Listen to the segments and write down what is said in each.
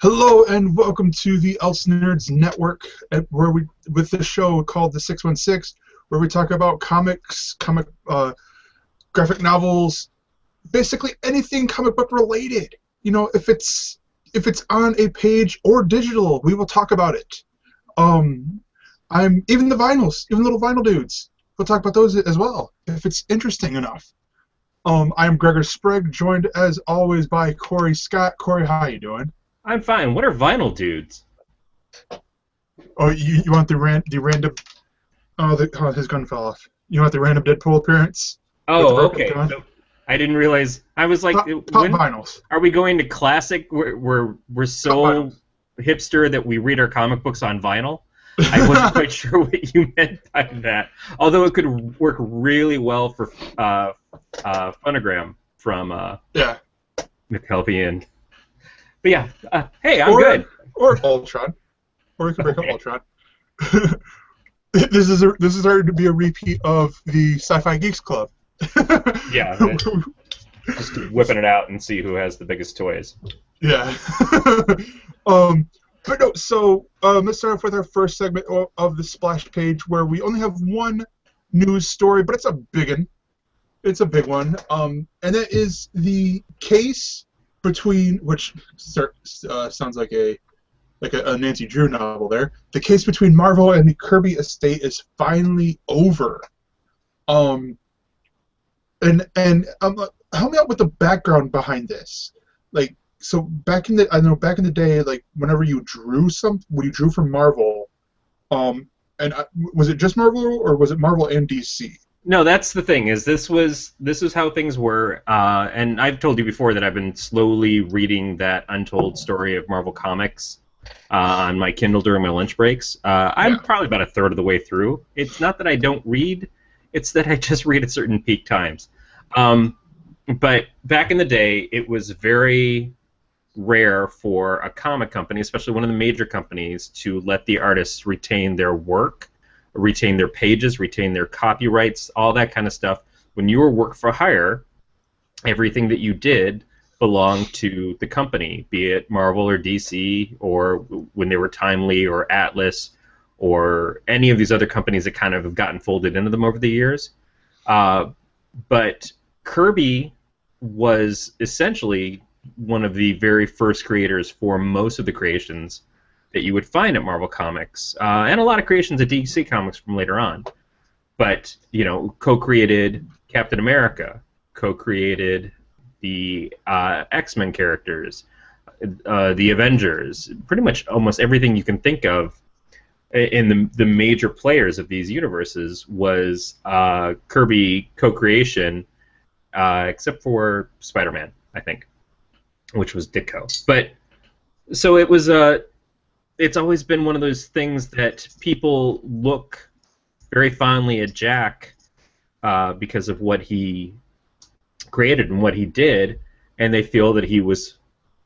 Hello and welcome to the Elsenerds network, where we with this show called the 616, where we talk about comics, graphic novels, basically anything comic book related. You know, if it's on a page or digital, we will talk about it. Um, I'm even the vinyls, even little vinyl dudes. We'll talk about those as well if it's interesting enough. I am Gregor Sprague, joined as always by Corey Scott. Corey, how you doing? I'm fine. What are vinyl dudes? Oh, you want the random? Oh, his gun fell off. You want the random Deadpool appearance with the Oh, broken okay. gun? So I didn't realize. I was like, Pop when vinyls. are we going to classic? We're Pop so vinyls. hipster that we read our comic books on vinyl. I wasn't quite sure what you meant by that. Although it could work really well for Phonogram from Yeah. McKelvey. But yeah, hey, I'm Or good. or Ultron. Or we could break up Okay. Ultron. This is starting to be a repeat of the Sci-Fi Geeks Club. Yeah, just whipping it out and see who has the biggest toys. Yeah. um, but no, so let's start off with our first segment of the splash page, where we only have one news story, but it's a big one. It's a big one. And that is the case between, which sounds like a Nancy Drew novel there. The case between Marvel and the Kirby estate is finally over. Um, and help me out with the background behind this. Like, so back in the day, like whenever when you drew from Marvel, was it just Marvel or was it Marvel and DC? No, that's the thing. This is how things were, and I've told you before that I've been slowly reading that untold story of Marvel Comics on my Kindle during my lunch breaks. I'm Yeah. probably about a third of the way through. It's not that I don't read; it's that I just read at certain peak times. Um, but back in the day, it was very rare for a comic company, especially one of the major companies, to let the artists retain their work, retain their pages, retain their copyrights, all that kind of stuff. When you were work for hire, everything that you did belonged to the company, be it Marvel or DC, or when they were Timely or Atlas, or any of these other companies that kind of have gotten folded into them over the years. Uh, but Kirby was essentially one of the very first creators for most of the creations that you would find at Marvel Comics, and a lot of creations at DC Comics from later on. But co-created Captain America, co-created the X-Men characters, the Avengers, pretty much almost everything you can think of in the major players of these universes was Kirby co-creation, except for Spider-Man, I think, which was Ditko. But so it was it's always been one of those things that people look very fondly at Jack because of what he created and what he did, and they feel that he was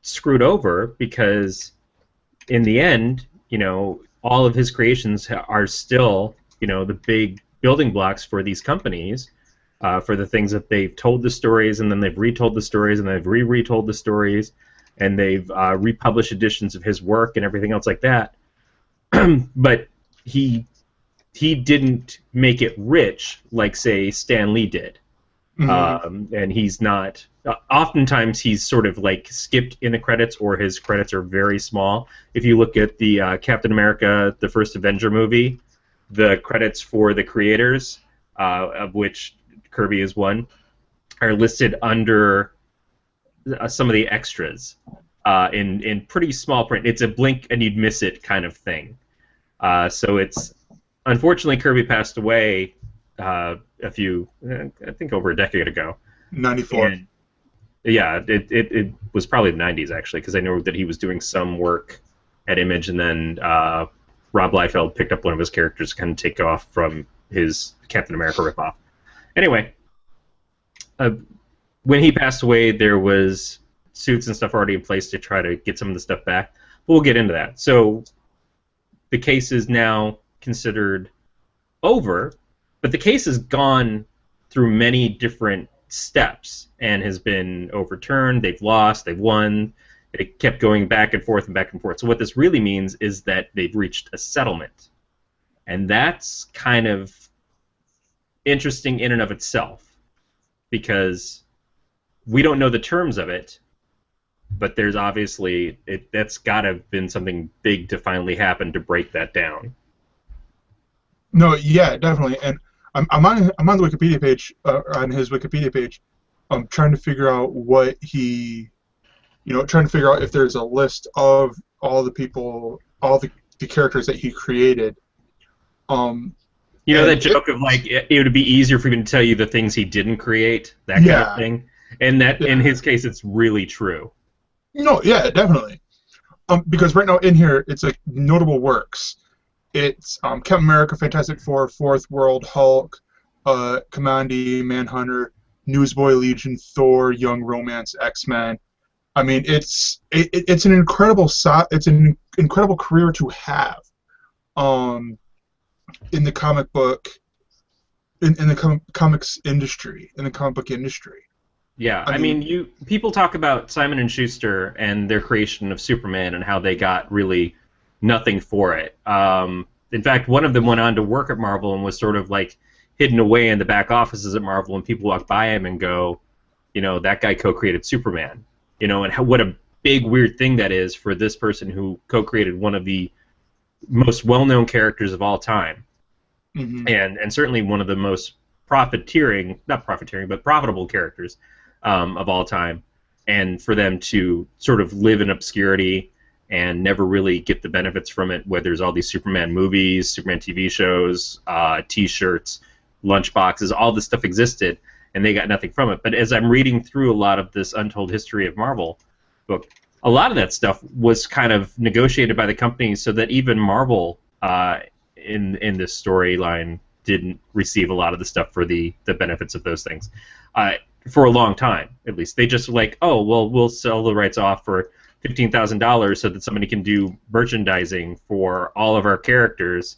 screwed over because in the end, all of his creations are still, the big building blocks for these companies, for the things that they've told the stories, and then they've retold the stories, and they've retold the stories, and they've republished editions of his work and everything else like that. But he didn't make it rich like, say, Stan Lee did. Mm-hmm. And he's not. Oftentimes, he's sort of like skipped in the credits, or his credits are very small. If you look at the Captain America, the first Avenger movie, the credits for the creators, of which Kirby is one, are listed under some of the extras in pretty small print. It's a blink and you'd miss it kind of thing. So it's unfortunately Kirby passed away I think over a decade ago. 94. And yeah, it was probably the 90s actually, because I know that he was doing some work at Image, and then Rob Liefeld picked up one of his characters to kind of take off from his Captain America ripoff. Anyway, when he passed away, there was suits and stuff already in place to try to get some of the stuff back. But we'll get into that. So the case is now considered over, but the case has gone through many different steps and has been overturned. They've lost, they've won. It kept going back and forth and back and forth. So what this really means is that they've reached a settlement. And that's kind of interesting in and of itself, because we don't know the terms of it, but there's obviously that's got to have been something big to finally happen to break that down. No, yeah, definitely. And I'm on the Wikipedia page, on his Wikipedia page. I'm trying to figure out what he, trying to figure out if there's a list of all the people, all the characters that he created. That joke of like it would be easier for him to tell you the things he didn't create, that kind of thing. And that in his case, it's really true. No, yeah, definitely. Because right now in here, it's like notable works. It's Captain America, Fantastic Four, Fourth World, Hulk, Commandy, Manhunter, Newsboy, Legion, Thor, Young Romance, X-Men. I mean, it's an incredible career to have. In the comic book, in the comics industry, in the comic book industry. Yeah, I mean, people talk about Simon and Schuster and their creation of Superman and how they got really nothing for it. In fact, one of them went on to work at Marvel and was sort of like hidden away in the back offices at Marvel, and people walk by him and go, that guy co-created Superman. And what a big weird thing that is for this person who co-created one of the most well-known characters of all time, and certainly one of the most profitable characters of all time, and for them to sort of live in obscurity and never really get the benefits from it, where there's all these Superman movies, Superman TV shows, T-shirts, lunchboxes, all this stuff existed, and they got nothing from it. But as I'm reading through a lot of this Untold History of Marvel book, a lot of that stuff was kind of negotiated by the companies so that even Marvel in this storyline didn't receive a lot of the stuff for the benefits of those things. For a long time, at least. They just were like, oh, well, we'll sell the rights off for $15,000 so that somebody can do merchandising for all of our characters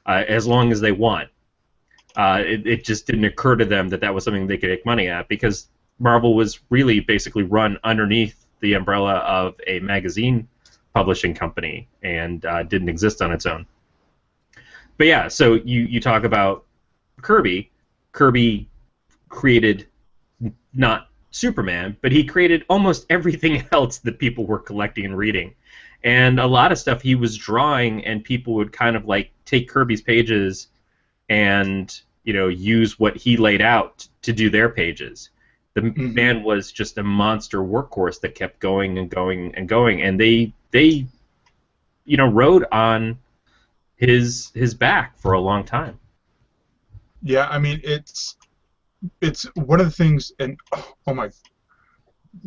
as long as they want. It just didn't occur to them that that was something they could make money at, because Marvel was really basically run underneath the umbrella of a magazine publishing company and didn't exist on its own. But yeah, so you talk about Kirby. Kirby created not Superman, but he created almost everything else that people were collecting and reading. And a lot of stuff he was drawing, and people would kind of like take Kirby's pages and use what he laid out to do their pages. The man was just a monster workhorse that kept going and going and going, and they rode on his back for a long time. Yeah, I mean, it's one of the things, and oh my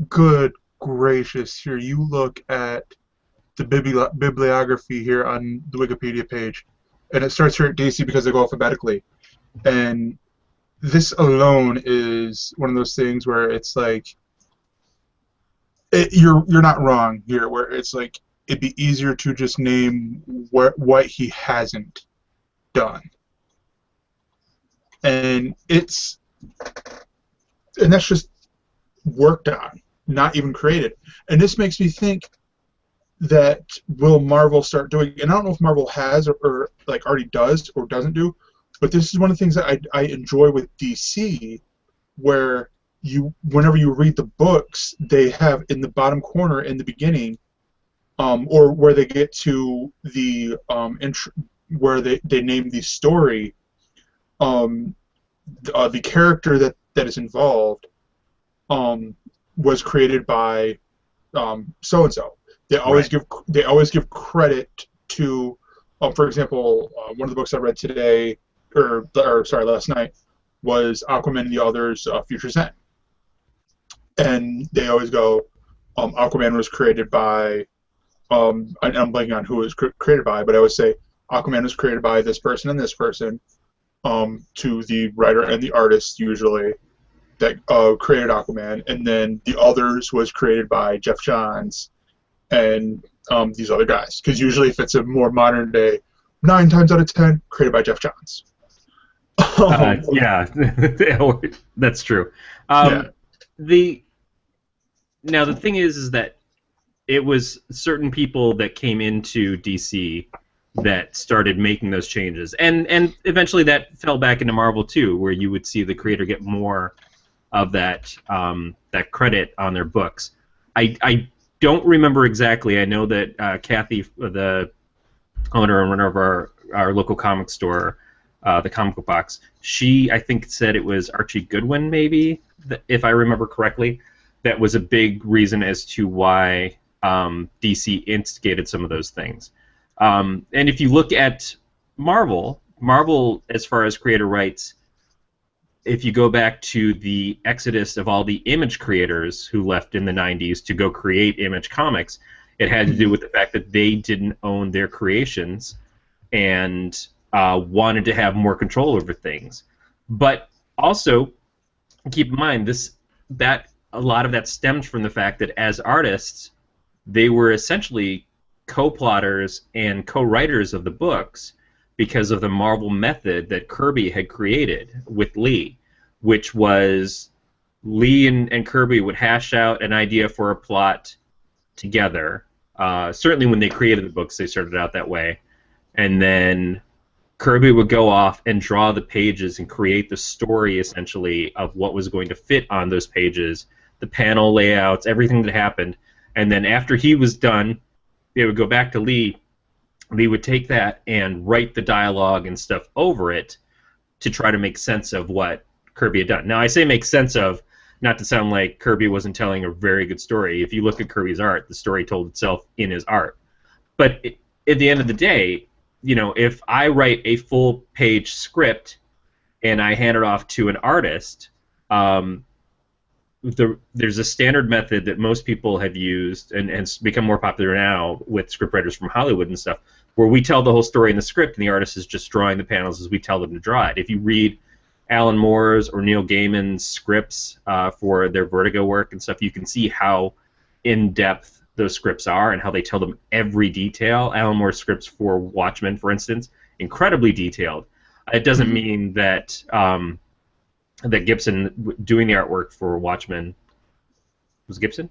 good gracious, here you look at the bibliography here on the Wikipedia page, and it starts here at DC because they go alphabetically, and this alone is one of those things where it's like you're not wrong here, where it's like it'd be easier to just name what he hasn't done, and that's just worked on, not even created. And this makes me think that will Marvel start doing, and I don't know if Marvel has or like already does or doesn't do, but this is one of the things that I enjoy with DC, where whenever you read the books, they have in the bottom corner in the beginning, or where they get to the where they name the story, the character that is involved was created by so and so. They always give credit to, for example, one of the books I read today, or sorry, last night, was Aquaman and the Others, Future's End, and they always go, Aquaman was created by, I'm blanking on who it was created by, but I always say Aquaman was created by this person and this person, to the writer and the artist usually that created Aquaman, and then the Others was created by Jeff Johns and these other guys, because usually if it's a more modern day, 9 times out of 10 created by Jeff Johns. Yeah, that's true. Yeah. Now the thing is that it was certain people that came into DC that started making those changes, and eventually that fell back into Marvel too, where you would see the creator get more of that that credit on their books. I don't remember exactly. I know that Kathy, the owner and runner of our local comic store, the Comic Book Box, she, I think, said it was Archie Goodwin, maybe, if I remember correctly. That was a big reason as to why DC instigated some of those things. And if you look at Marvel, as far as creator rights, if you go back to the exodus of all the Image creators who left in the 90s to go create Image Comics, it had to do with the fact that they didn't own their creations and wanted to have more control over things. But also, keep in mind, that a lot of that stems from the fact that as artists, they were essentially co-plotters and co-writers of the books because of the Marvel method that Kirby had created with Lee, which was Lee and Kirby would hash out an idea for a plot together. Certainly when they created the books, they started out that way. And then Kirby would go off and draw the pages and create the story, essentially, of what was going to fit on those pages, the panel layouts, everything that happened. And then after he was done, they would go back to Lee. Lee would take that and write the dialogue and stuff over it to try to make sense of what Kirby had done. Now, I say make sense of, not to sound like Kirby wasn't telling a very good story. If you look at Kirby's art, the story told itself in his art. But at the end of the day, you know, if I write a full-page script and I hand it off to an artist, there's a standard method that most people have used and has become more popular now with scriptwriters from Hollywood and stuff, where we tell the whole story in the script and the artist is just drawing the panels as we tell them to draw it. If you read Alan Moore's or Neil Gaiman's scripts for their Vertigo work and stuff, you can see how in-depth those scripts are and how they tell them every detail. Alan Moore's scripts for Watchmen, for instance, incredibly detailed. It doesn't mean that that Gibson doing the artwork for Watchmen was Gibson.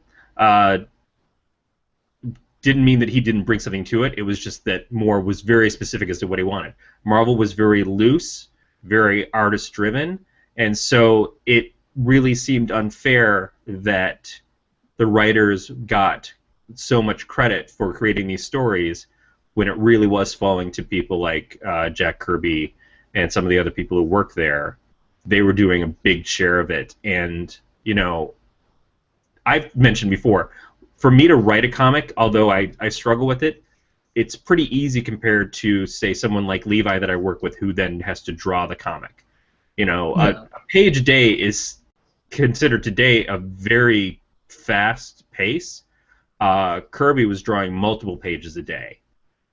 Didn't mean that he didn't bring something to it. It was just that Moore was very specific as to what he wanted. Marvel was very loose, very artist-driven, and so it really seemed unfair that the writers got so much credit for creating these stories when it really was falling to people like Jack Kirby and some of the other people who worked there. They were doing a big share of it, and, you know, I've mentioned before, for me to write a comic, although I struggle with it, it's pretty easy compared to, say, someone like Levi that I work with who then has to draw the comic. You know, a page a day is considered today a very fast pace. Kirby was drawing multiple pages a day,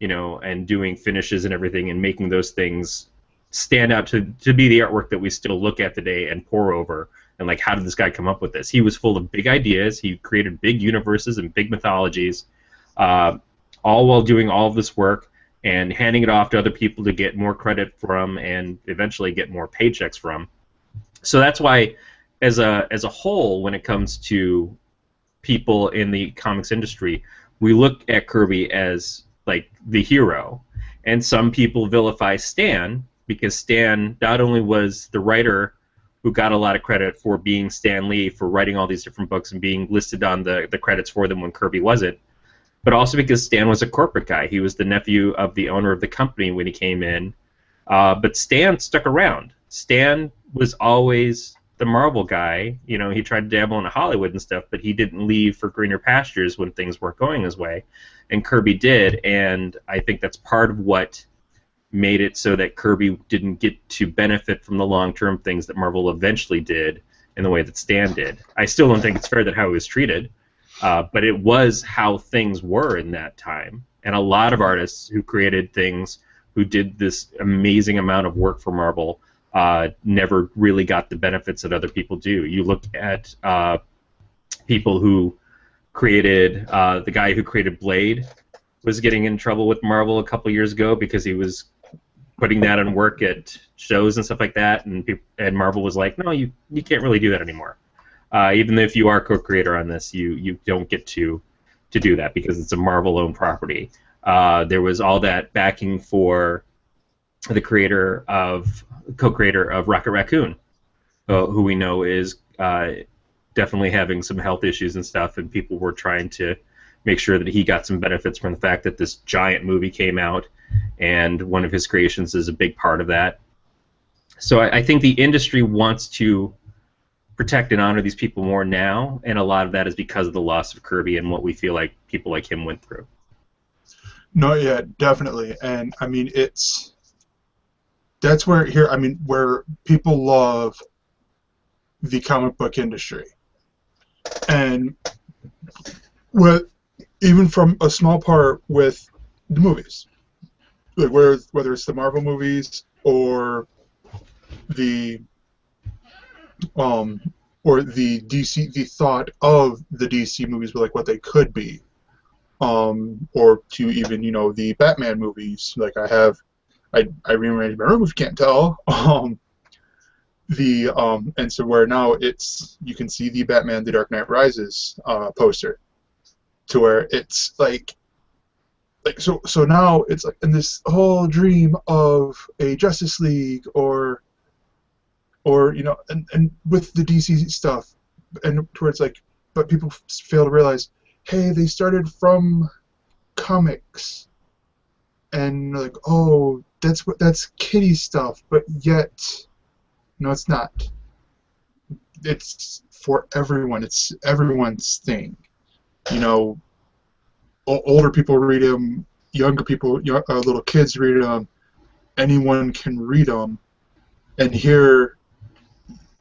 you know, and doing finishes and everything and making those things stand out to be the artwork that we still look at today and pore over. And, like, how did this guy come up with this? He was full of big ideas. He created big universes and big mythologies, all while doing all of this work and handing it off to other people to get more credit from and eventually get more paychecks from. So that's why, as a whole, when it comes to people in the comics industry, we look at Kirby as, like, the hero. And some people vilify Stan because Stan not only was the writer who got a lot of credit for being Stan Lee, for writing all these different books and being listed on the credits for them when Kirby wasn't, but also because Stan was a corporate guy. He was the nephew of the owner of the company when he came in. But Stan stuck around. Stan was always the Marvel guy. You know, he tried to dabble into Hollywood and stuff, but he didn't leave for greener pastures when things weren't going his way. And Kirby did, and I think that's part of what made it so that Kirby didn't get to benefit from the long-term things that Marvel eventually did in the way that Stan did. I still don't think it's fair that how he was treated, but it was how things were in that time. And a lot of artists who created things, who did this amazing amount of work for Marvel, never really got the benefits that other people do. You look at people who created, the guy who created Blade was getting in trouble with Marvel a couple years ago because he was putting that on work at shows and stuff like that, and Marvel was like, no, you can't really do that anymore. Even if you are co-creator on this, you don't get to to do that because it's a Marvel-owned property. There was all that backing for the co-creator of Rocket Raccoon, who we know is definitely having some health issues and stuff, and people were trying to make sure that he got some benefits from the fact that this giant movie came out, and one of his creations is a big part of that. So I think the industry wants to protect and honor these people more now, and a lot of that is because of the loss of Kirby and what we feel like people like him went through. No, yeah, definitely, and I mean that's where where people love the comic book industry, and even from a small part with the movies, like whether it's the Marvel movies or the DC, the thought of the DC movies were like what they could be, or to even the Batman movies. Like I rearranged my room if you can't tell. And so where now you can see the Batman The Dark Knight Rises poster, to where it's like so now it's like in this whole dream of a Justice League or and with the DC stuff, and towards like, but people fail to realize, hey, they started from comics, and like, oh, that's kiddie stuff, but yet, no, it's not. It's for everyone. It's everyone's thing. Older people read them, younger people, little kids read them. Anyone can read them, and here.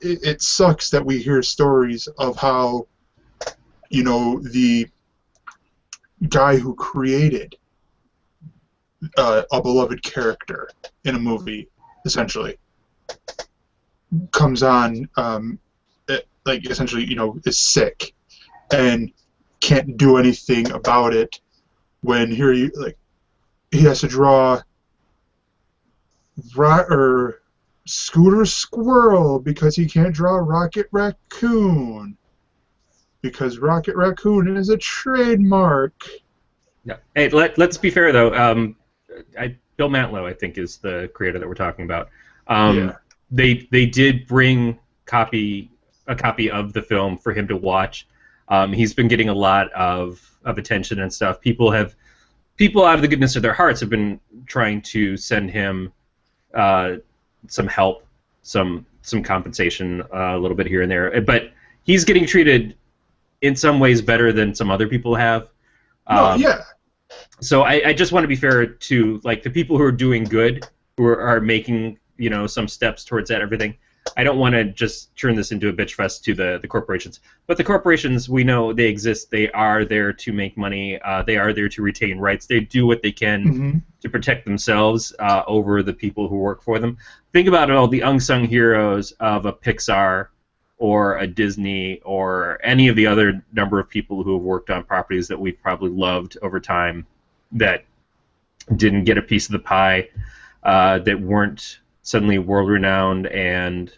It sucks that we hear stories of how, the guy who created a beloved character in a movie, essentially, comes on, essentially, is sick and can't do anything about it. When here he has to draw Scooter Squirrel because he can't draw Rocket Raccoon because Rocket Raccoon is a trademark. Yeah. Hey, let's be fair though. Bill Mantlo, I think, is the creator that we're talking about. Yeah. They did bring a copy of the film for him to watch. He's been getting a lot of attention and stuff. People out of the goodness of their hearts have been trying to send him some help, some compensation, a little bit here and there. But he's getting treated in some ways better than some other people have. Yeah. So I just want to be fair to like the people who are doing good, who are making some steps towards that everything. I don't want to just turn this into a bitch fest to the corporations. But the corporations, we know they exist. They are there to make money. They are there to retain rights. They do what they can to protect themselves over the people who work for them. Think about all the unsung heroes of a Pixar or a Disney or any of the other number of people who have worked on properties that we've probably loved over time that didn't get a piece of the pie, that weren't suddenly world-renowned and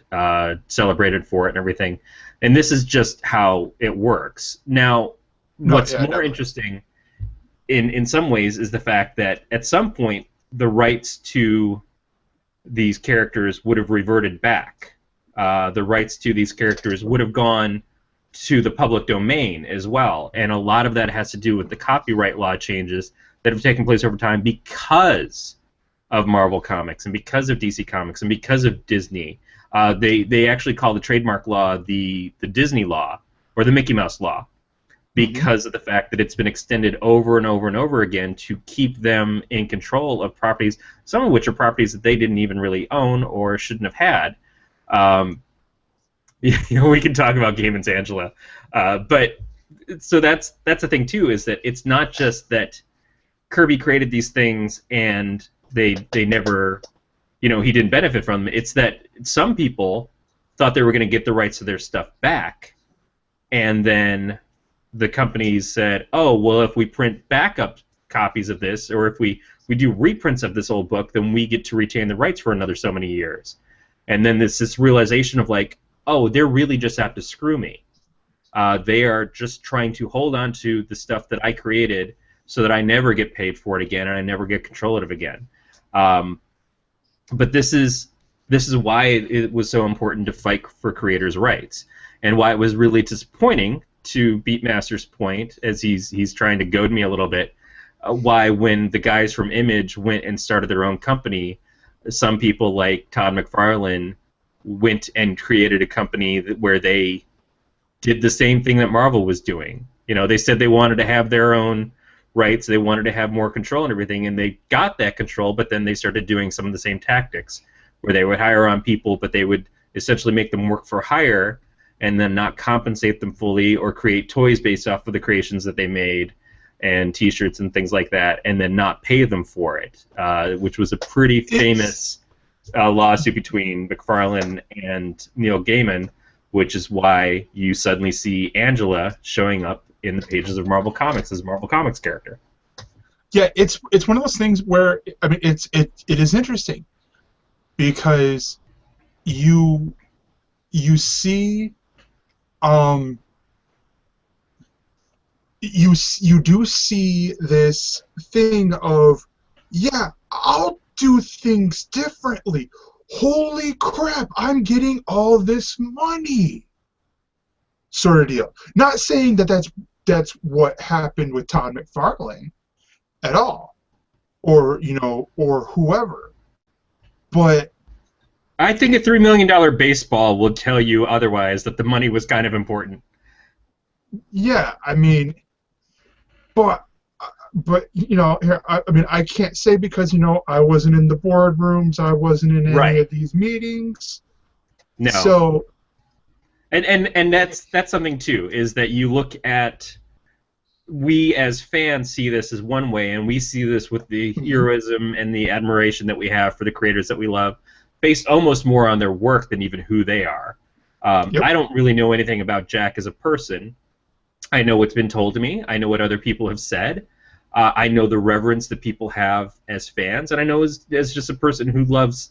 celebrated for it and everything. And this is just how it works. Now, what's more interesting in some ways is the fact that at some point the rights to these characters would have reverted back. The rights to these characters would have gone to the public domain as well. And a lot of that has to do with the copyright law changes that have taken place over time because of Marvel Comics and because of DC Comics and because of Disney. They actually call the trademark law the Disney law or the Mickey Mouse law because of the fact that it's been extended over and over and over again to keep them in control of properties, some of which are properties that they didn't even really own or shouldn't have had. We can talk about Gaiman's Angela, but so that's the thing too, is that it's not just that Kirby created these things and they never, he didn't benefit from them. It's that some people thought they were going to get the rights to their stuff back, and then the companies said, oh, well, if we print backup copies of this, or if we do reprints of this old book, then we get to retain the rights for another so many years. And then this realization of like, oh, they're really just out to screw me. They are just trying to hold on to the stuff that I created so that I never get paid for it again and I never get control of it again. But this is why it was so important to fight for creators' rights, and why it was really disappointing, to Beatmaster's point, as he's trying to goad me a little bit, why when the guys from Image went and started their own company, some people like Todd McFarlane went and created a company where they did the same thing that Marvel was doing. They said they wanted to have their own rights, they wanted to have more control and everything, and they got that control, but then they started doing some of the same tactics, where they would hire on people, but they would essentially make them work for hire and then not compensate them fully, or create toys based off of the creations that they made and T-shirts and things like that, and then not pay them for it, which was a pretty famous lawsuit between McFarlane and Neil Gaiman, which is why you suddenly see Angela showing up in the pages of Marvel Comics as a Marvel Comics character. Yeah, it's one of those things where, I mean, it is interesting, because you see, you do see this thing of, yeah, I'll do things differently. Holy crap, I'm getting all this money, sort of deal. Not saying that that's what happened with Todd McFarlane at all, or or whoever. But I think a $3 million baseball will tell you otherwise, that the money was kind of important. yeah, I mean, but here, I mean, I can't say, because I wasn't in the boardrooms, I wasn't in any of these meetings. No. So, and that's something too, is that you look at, we as fans see this as one way, and we see this with the heroism and the admiration that we have for the creators that we love, based almost more on their work than even who they are. Yep. I don't really know anything about Jack as a person. I know what's been told to me. I know what other people have said. I know the reverence that people have as fans, and I know as just a person who loves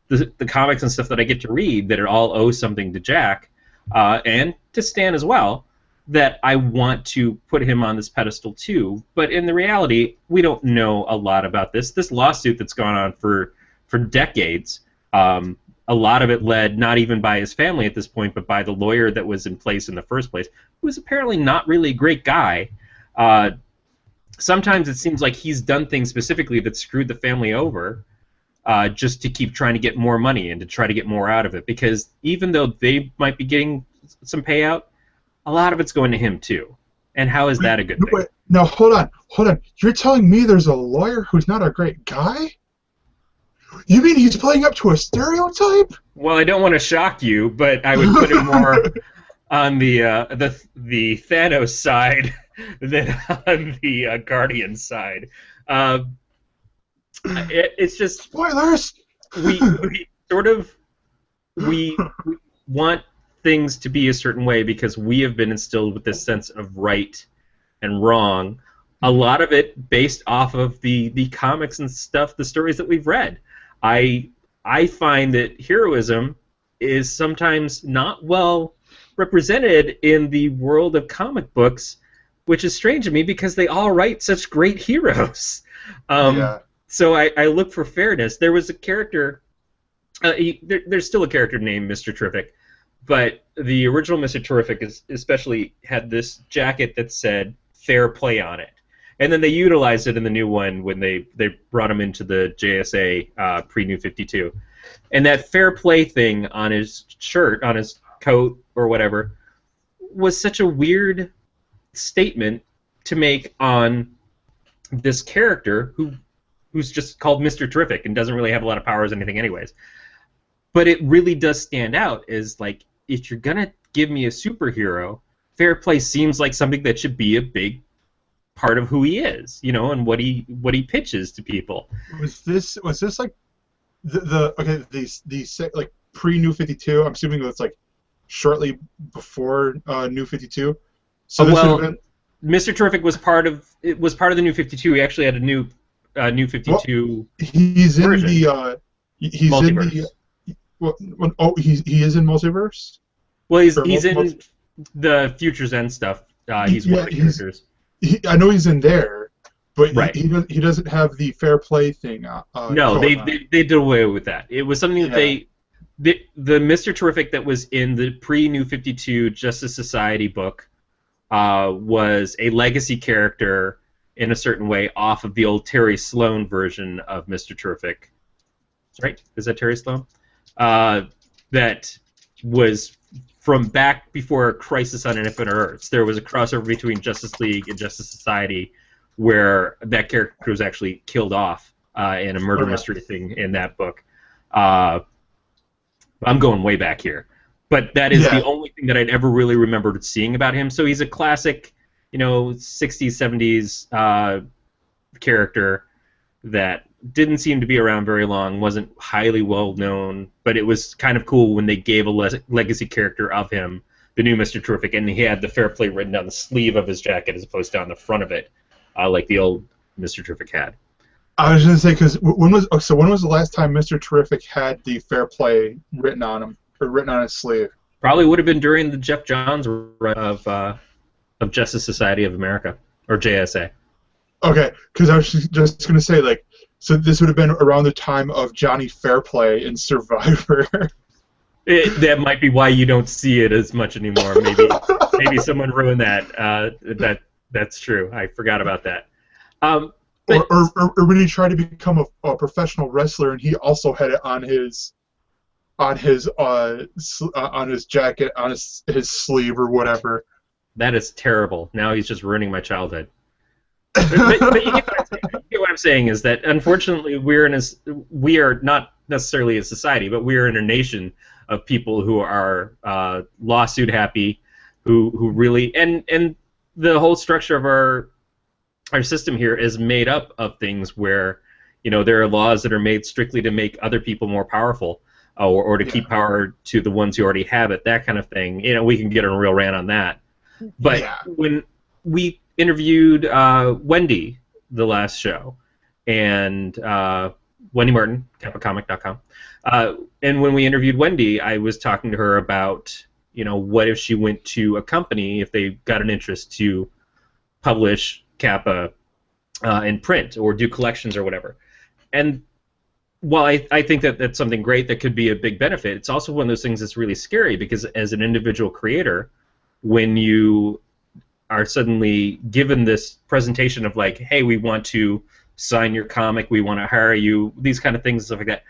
the comics and stuff that I get to read, that it all owes something to Jack, and to Stan as well, that I want to put him on this pedestal too. But in the reality, we don't know a lot about this lawsuit that's gone on for decades. A lot of it led not even by his family at this point, but by the lawyer that was in place in the first place, who was apparently not really a great guy. Sometimes it seems like he's done things specifically that screwed the family over, just to keep trying to get more money and to try to get more out of it. Because even though they might be getting some payout, a lot of it's going to him too. And how is that a good thing? Wait, now hold on. You're telling me there's a lawyer who's not a great guy? You mean he's playing up to a stereotype? Well, I don't want to shock you, but I would put him more on the Thanos side than on the Guardian side. It's just spoilers. We want things to be a certain way because we have been instilled with this sense of right and wrong. A lot of it based off of the comics and stuff, the stories that we've read. I find that heroism is sometimes not well represented in the world of comic books, which is strange to me because they all write such great heroes. So I look for fairness. There was a character, there's still a character named Mr. Terrific, but the original Mr. Terrific especially had this jacket that said fair play on it. And then they utilized it in the new one when they brought him into the JSA pre-New 52. And that fair play thing on his shirt, on his coat or whatever, was such a weird statement to make on this character who's just called Mr. Terrific and doesn't really have a lot of powers or anything anyways. But it really does stand out as, like, if you're going to give me a superhero, fair play seems like something that should be a big part of who he is, and what he pitches to people. Was this like the like pre-New 52? I'm assuming it's like shortly before New 52. So Mr. Terrific was part of the New 52. He actually had a new New 52. Well, he's version. He's Multiverse. in the he is in Multiverse. Well, he's in the Future's End stuff. He's one of the characters. I know he's in there, but Right. he doesn't have the fair play thing. No, going on. they did away with that. It was something that the Mr. Terrific that was in the pre-New 52 Justice Society book was a legacy character in a certain way off of the old Terry Sloan version of Mr. Terrific. Right? Is that Terry Sloan? That was from back before Crisis on Infinite Earths. There was a crossover between Justice League and Justice Society where that character was actually killed off in a murder mystery thing in that book. I'm going way back here. But that is the only thing that I'd ever really remembered seeing about him. So he's a classic, 60s, 70s character that didn't seem to be around very long, wasn't highly well known, but it was kind of cool when they gave a legacy character of him, the new Mr. Terrific, and he had the fair play written down the sleeve of his jacket as opposed to on the front of it, like the old Mr. Terrific had. I was going to say, because when was the last time Mr. Terrific had the fair play written on him, or written on his sleeve? Probably would have been during the Jeff Johns run of Justice Society of America, or JSA. Okay, because I was just going to say, like, so this would have been around the time of Johnny Fairplay in Survivor. That might be why you don't see it as much anymore. Maybe someone ruined that. That's true. I forgot about that. Or when he tried to become a professional wrestler, and he also had it on his jacket, on his sleeve or whatever. That is terrible. Now he's just ruining my childhood. But you get what I'm saying is that unfortunately we are not necessarily a society, but we are in a nation of people who are lawsuit happy, who really and the whole structure of our system here is made up of things where there are laws that are made strictly to make other people more powerful or to keep power to the ones who already have it, that kind of thing. We can get on a real rant on that. But when we interviewed Wendy the last show, and Wendy Martin, kappacomic.com, and when we interviewed Wendy, I was talking to her about, what if she went to a company, if they got an interest to publish Kappa in print or do collections or whatever. And while I think that that's something great that could be a big benefit, it's also one of those things that's really scary because as an individual creator, when you are suddenly given this presentation of like, hey, we want to sign your comic, we want to hire you, these kind of things and stuff like that,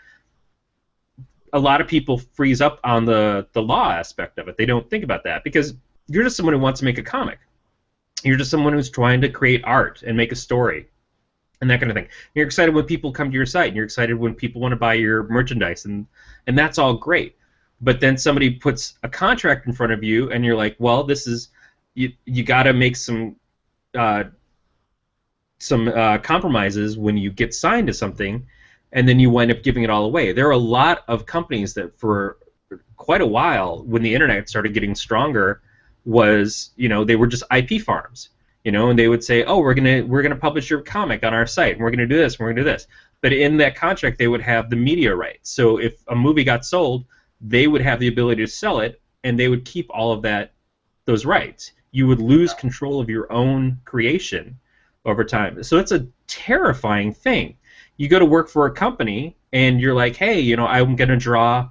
a lot of people freeze up on the law aspect of it. They don't think about that because you're just someone who wants to make a comic. You're just someone who's trying to create art and make a story and that kind of thing. You're excited when people come to your site, and you're excited when people want to buy your merchandise, and that's all great. But then somebody puts a contract in front of you, and you're like, well, this is you got to make some compromises when you get signed to something, and then you wind up giving it all away. There are a lot of companies that for quite a while, when the internet started getting stronger, was they were just IP farms, and they would say, oh, we're gonna publish your comic on our site, and we're gonna do this, and we're gonna do this. But in that contract, they would have the media rights. So if a movie got sold, they would have the ability to sell it, and they would keep all of those rights. You would lose control of your own creation over time. So it's a terrifying thing. You go to work for a company, and you're like, hey, I'm going to draw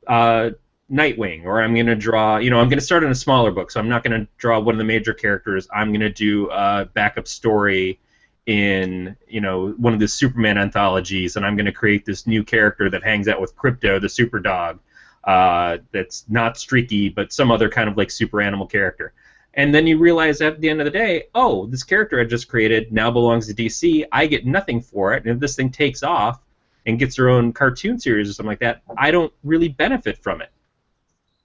Nightwing, or I'm going to draw, I'm going to start in a smaller book, so I'm not going to draw one of the major characters. I'm going to do a backup story in, one of the Superman anthologies, and I'm going to create this new character that hangs out with Crypto, the super dog, that's not Streaky, but some other kind of like super animal character. And then you realize at the end of the day, oh, this character I just created now belongs to DC. I get nothing for it. And if this thing takes off and gets their own cartoon series or something like that, I don't really benefit from it.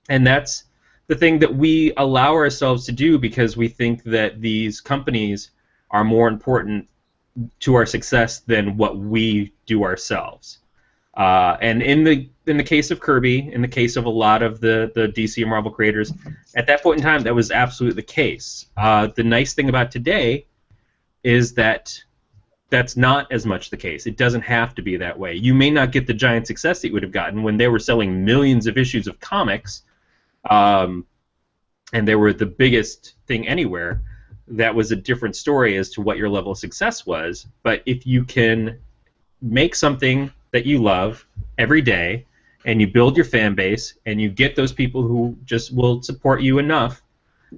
And that's the thing that we allow ourselves to do because we think that these companies are more important to our success than what we do ourselves. And in the case of Kirby, in the case of a lot of the DC and Marvel creators, at that point in time, that was absolutely the case. The nice thing about today is that that's not as much the case. It doesn't have to be that way. You may not get the giant success that you would have gotten when they were selling millions of issues of comics and they were the biggest thing anywhere, that was a different story as to what your level of success was. But if you can make something that you love every day, and you build your fan base, and you get those people who just will support you enough,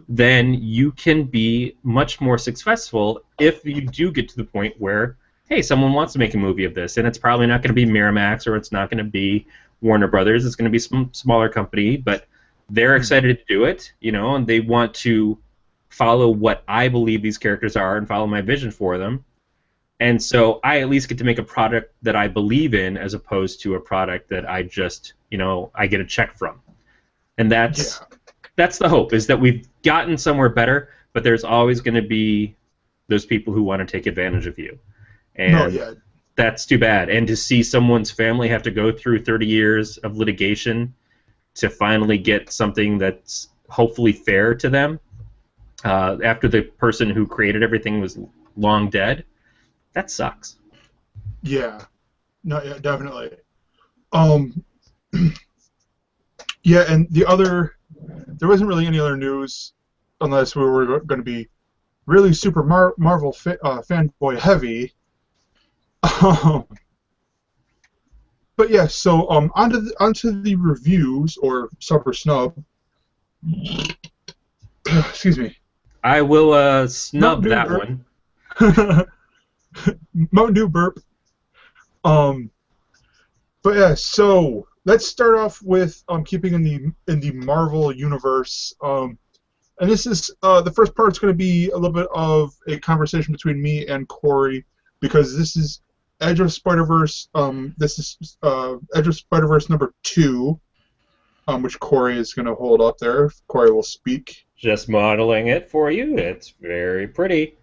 then you can be much more successful if you do get to the point where, hey, someone wants to make a movie of this, and it's probably not going to be Miramax, or it's not going to be Warner Brothers. It's going to be some smaller company, but they're excited to do it, and they want to follow what I believe these characters are and follow my vision for them. And so I at least get to make a product that I believe in, as opposed to a product that I just, I get a check from. And that's the hope, is that we've gotten somewhere better, but there's always going to be those people who want to take advantage of you. And that's too bad. And to see someone's family have to go through 30 years of litigation to finally get something that's hopefully fair to them, after the person who created everything was long dead, that sucks. Yeah. No, yeah, definitely. Yeah, and there wasn't really any other news, unless we were going to be really super Marvel fanboy heavy. But yeah, so onto the reviews, or sub or snub. Excuse me. I will snub that one. Mountain Dew burp. But yeah, so let's start off with keeping in the Marvel universe. And this is the first part's going to be a little bit of a conversation between me and Corey, because this is Edge of Spider-Verse. This is Edge of Spider-Verse number 2, which Corey is going to hold up there. Corey will speak. Just modeling it for you. It's very pretty.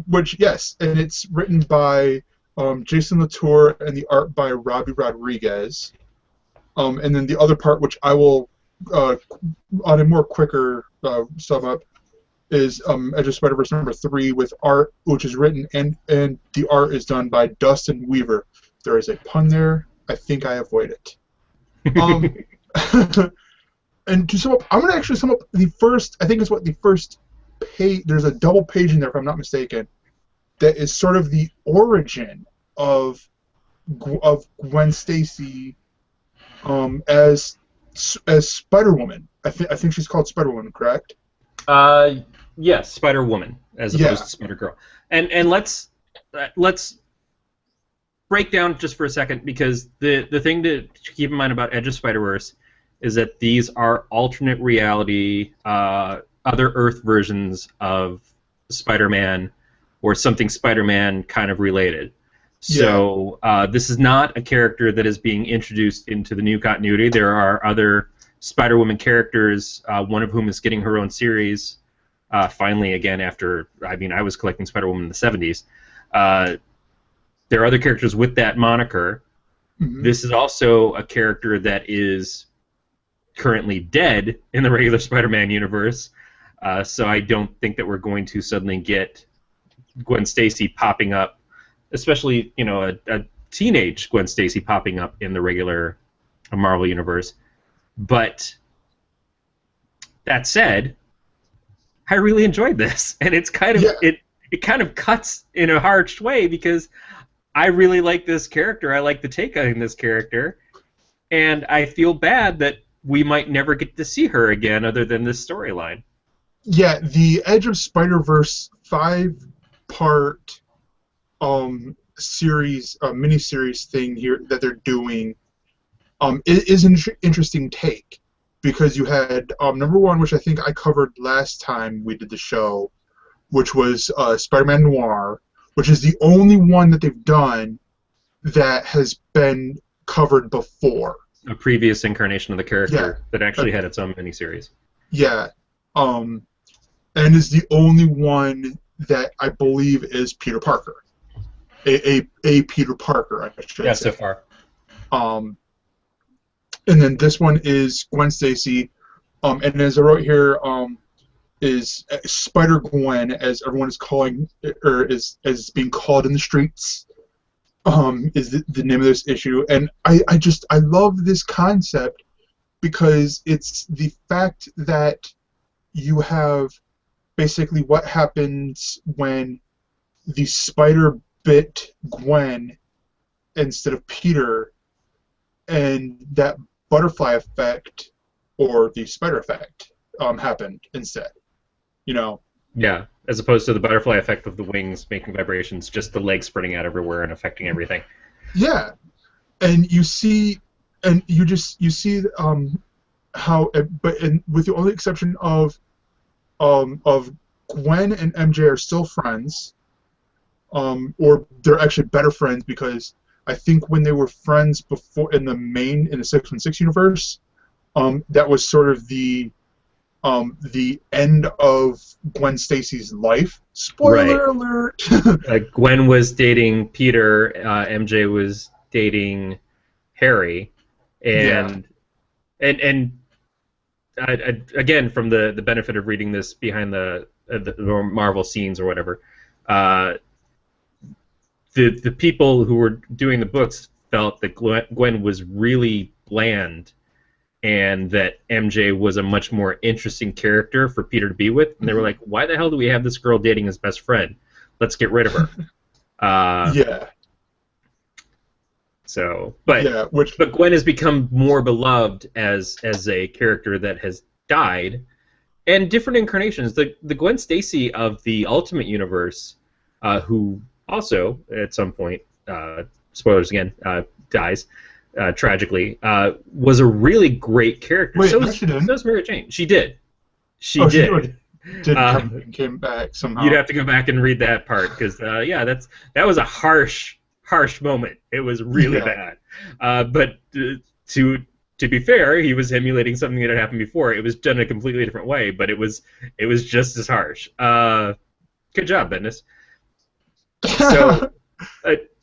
Which, yes, and it's written by Jason Latour and the art by Robbie Rodriguez. And then the other part, which I will, on a more quicker sum up, is Edge of Spider-Verse number 3 with art, which is written and the art is done by Dustin Weaver. There is a pun there. I think I avoid it. And to sum up, I'm going to actually sum up the first, I think it's the first page. There's a double page in there, if I'm not mistaken, that is sort of the origin of Gwen Stacy as Spider-Woman. I think she's called Spider-Woman, correct? Yes, Spider-Woman as opposed to Spider-Girl. And let's break down just for a second, because the thing to keep in mind about Edge of Spider-Verse is that these are alternate reality, other Earth versions of Spider-Man, or something Spider-Man kind of related. So this is not a character that is being introduced into the new continuity. There are other Spider-Woman characters, one of whom is getting her own series, finally, again, after, I was collecting Spider-Woman in the 70s. There are other characters with that moniker. Mm-hmm. This is also a character that is currently dead in the regular Spider-Man universe, so I don't think that we're going to suddenly get Gwen Stacy popping up, especially a teenage Gwen Stacy popping up in the regular Marvel universe. But that said, I really enjoyed this, and it's kind of it kind of cuts in a harsh way, because I really like this character. I like the take on this character, and I feel bad that we might never get to see her again other than this storyline. Yeah, the Edge of Spider-Verse 5-part series, miniseries thing here that they're doing is an interesting take, because you had number 1, which I think I covered last time we did the show, which was Spider-Man Noir, which is the only one that they've done that has been covered before. A previous incarnation of the character that actually had its own miniseries. Yeah. And is the only one that I believe is Peter Parker. A Peter Parker, I should say. So far. And then this one is Gwen Stacy. And as I wrote here, is Spider-Gwen, as everyone is calling, or is being called in the streets, is the name of this issue. And I love this concept, because it's the fact that you have basically what happens when the spider bit Gwen instead of Peter, and that butterfly effect or the spider effect happened instead. You know? Yeah, as opposed to the butterfly effect of the wings making vibrations, just the legs spreading out everywhere and affecting everything. Yeah, and you see how, but with the only exception of Gwen and MJ are still friends, or they're actually better friends because I think when they were friends before in the 616 universe, that was sort of the end of Gwen Stacy's life. Spoiler alert! Gwen was dating Peter, MJ was dating Harry, and again, from the benefit of reading this behind the Marvel scenes or whatever, the people who were doing the books felt that Gwen was really bland, and that MJ was a much more interesting character for Peter to be with. And they were like, why the hell do we have this girl dating his best friend? Let's get rid of her. Yeah. So, but Gwen has become more beloved as a character that has died, and different incarnations. The Gwen Stacy of the Ultimate Universe, who also at some point, spoilers again, dies tragically, was a really great character. Wait, so was Mary Jane. She did. She came back somehow. You'd have to go back and read that part because that was a harsh moment. It was really bad. But to be fair, he was emulating something that had happened before. It was done a completely different way, but it was just as harsh. Good job, Bendis. So,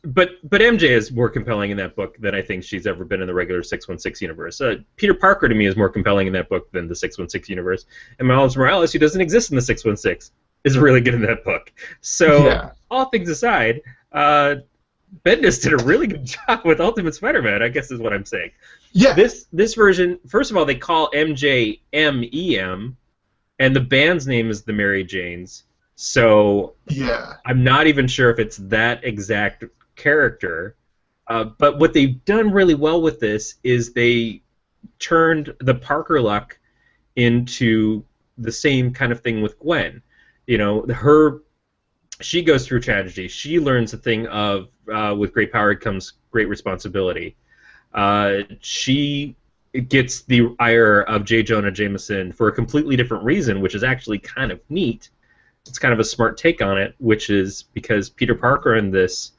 but MJ is more compelling in that book than I think she's ever been in the regular 616 universe. Peter Parker to me is more compelling in that book than the 616 universe, and Miles Morales, who doesn't exist in the 616, is really good in that book. So, all things aside, Bendis did a really good job with Ultimate Spider-Man, I guess is what I'm saying. Yeah. This version, first of all, they call MJ M.E.M., and the band's name is the Mary Janes. So I'm not even sure if it's that exact character. But what they've done really well with this is they turned the Parker luck into the same kind of thing with Gwen. You know, she goes through tragedy. She learns the thing of with great power comes great responsibility. She gets the ire of J. Jonah Jameson for a completely different reason, which is actually kind of neat. It's kind of a smart take on it, which is because Peter Parker in this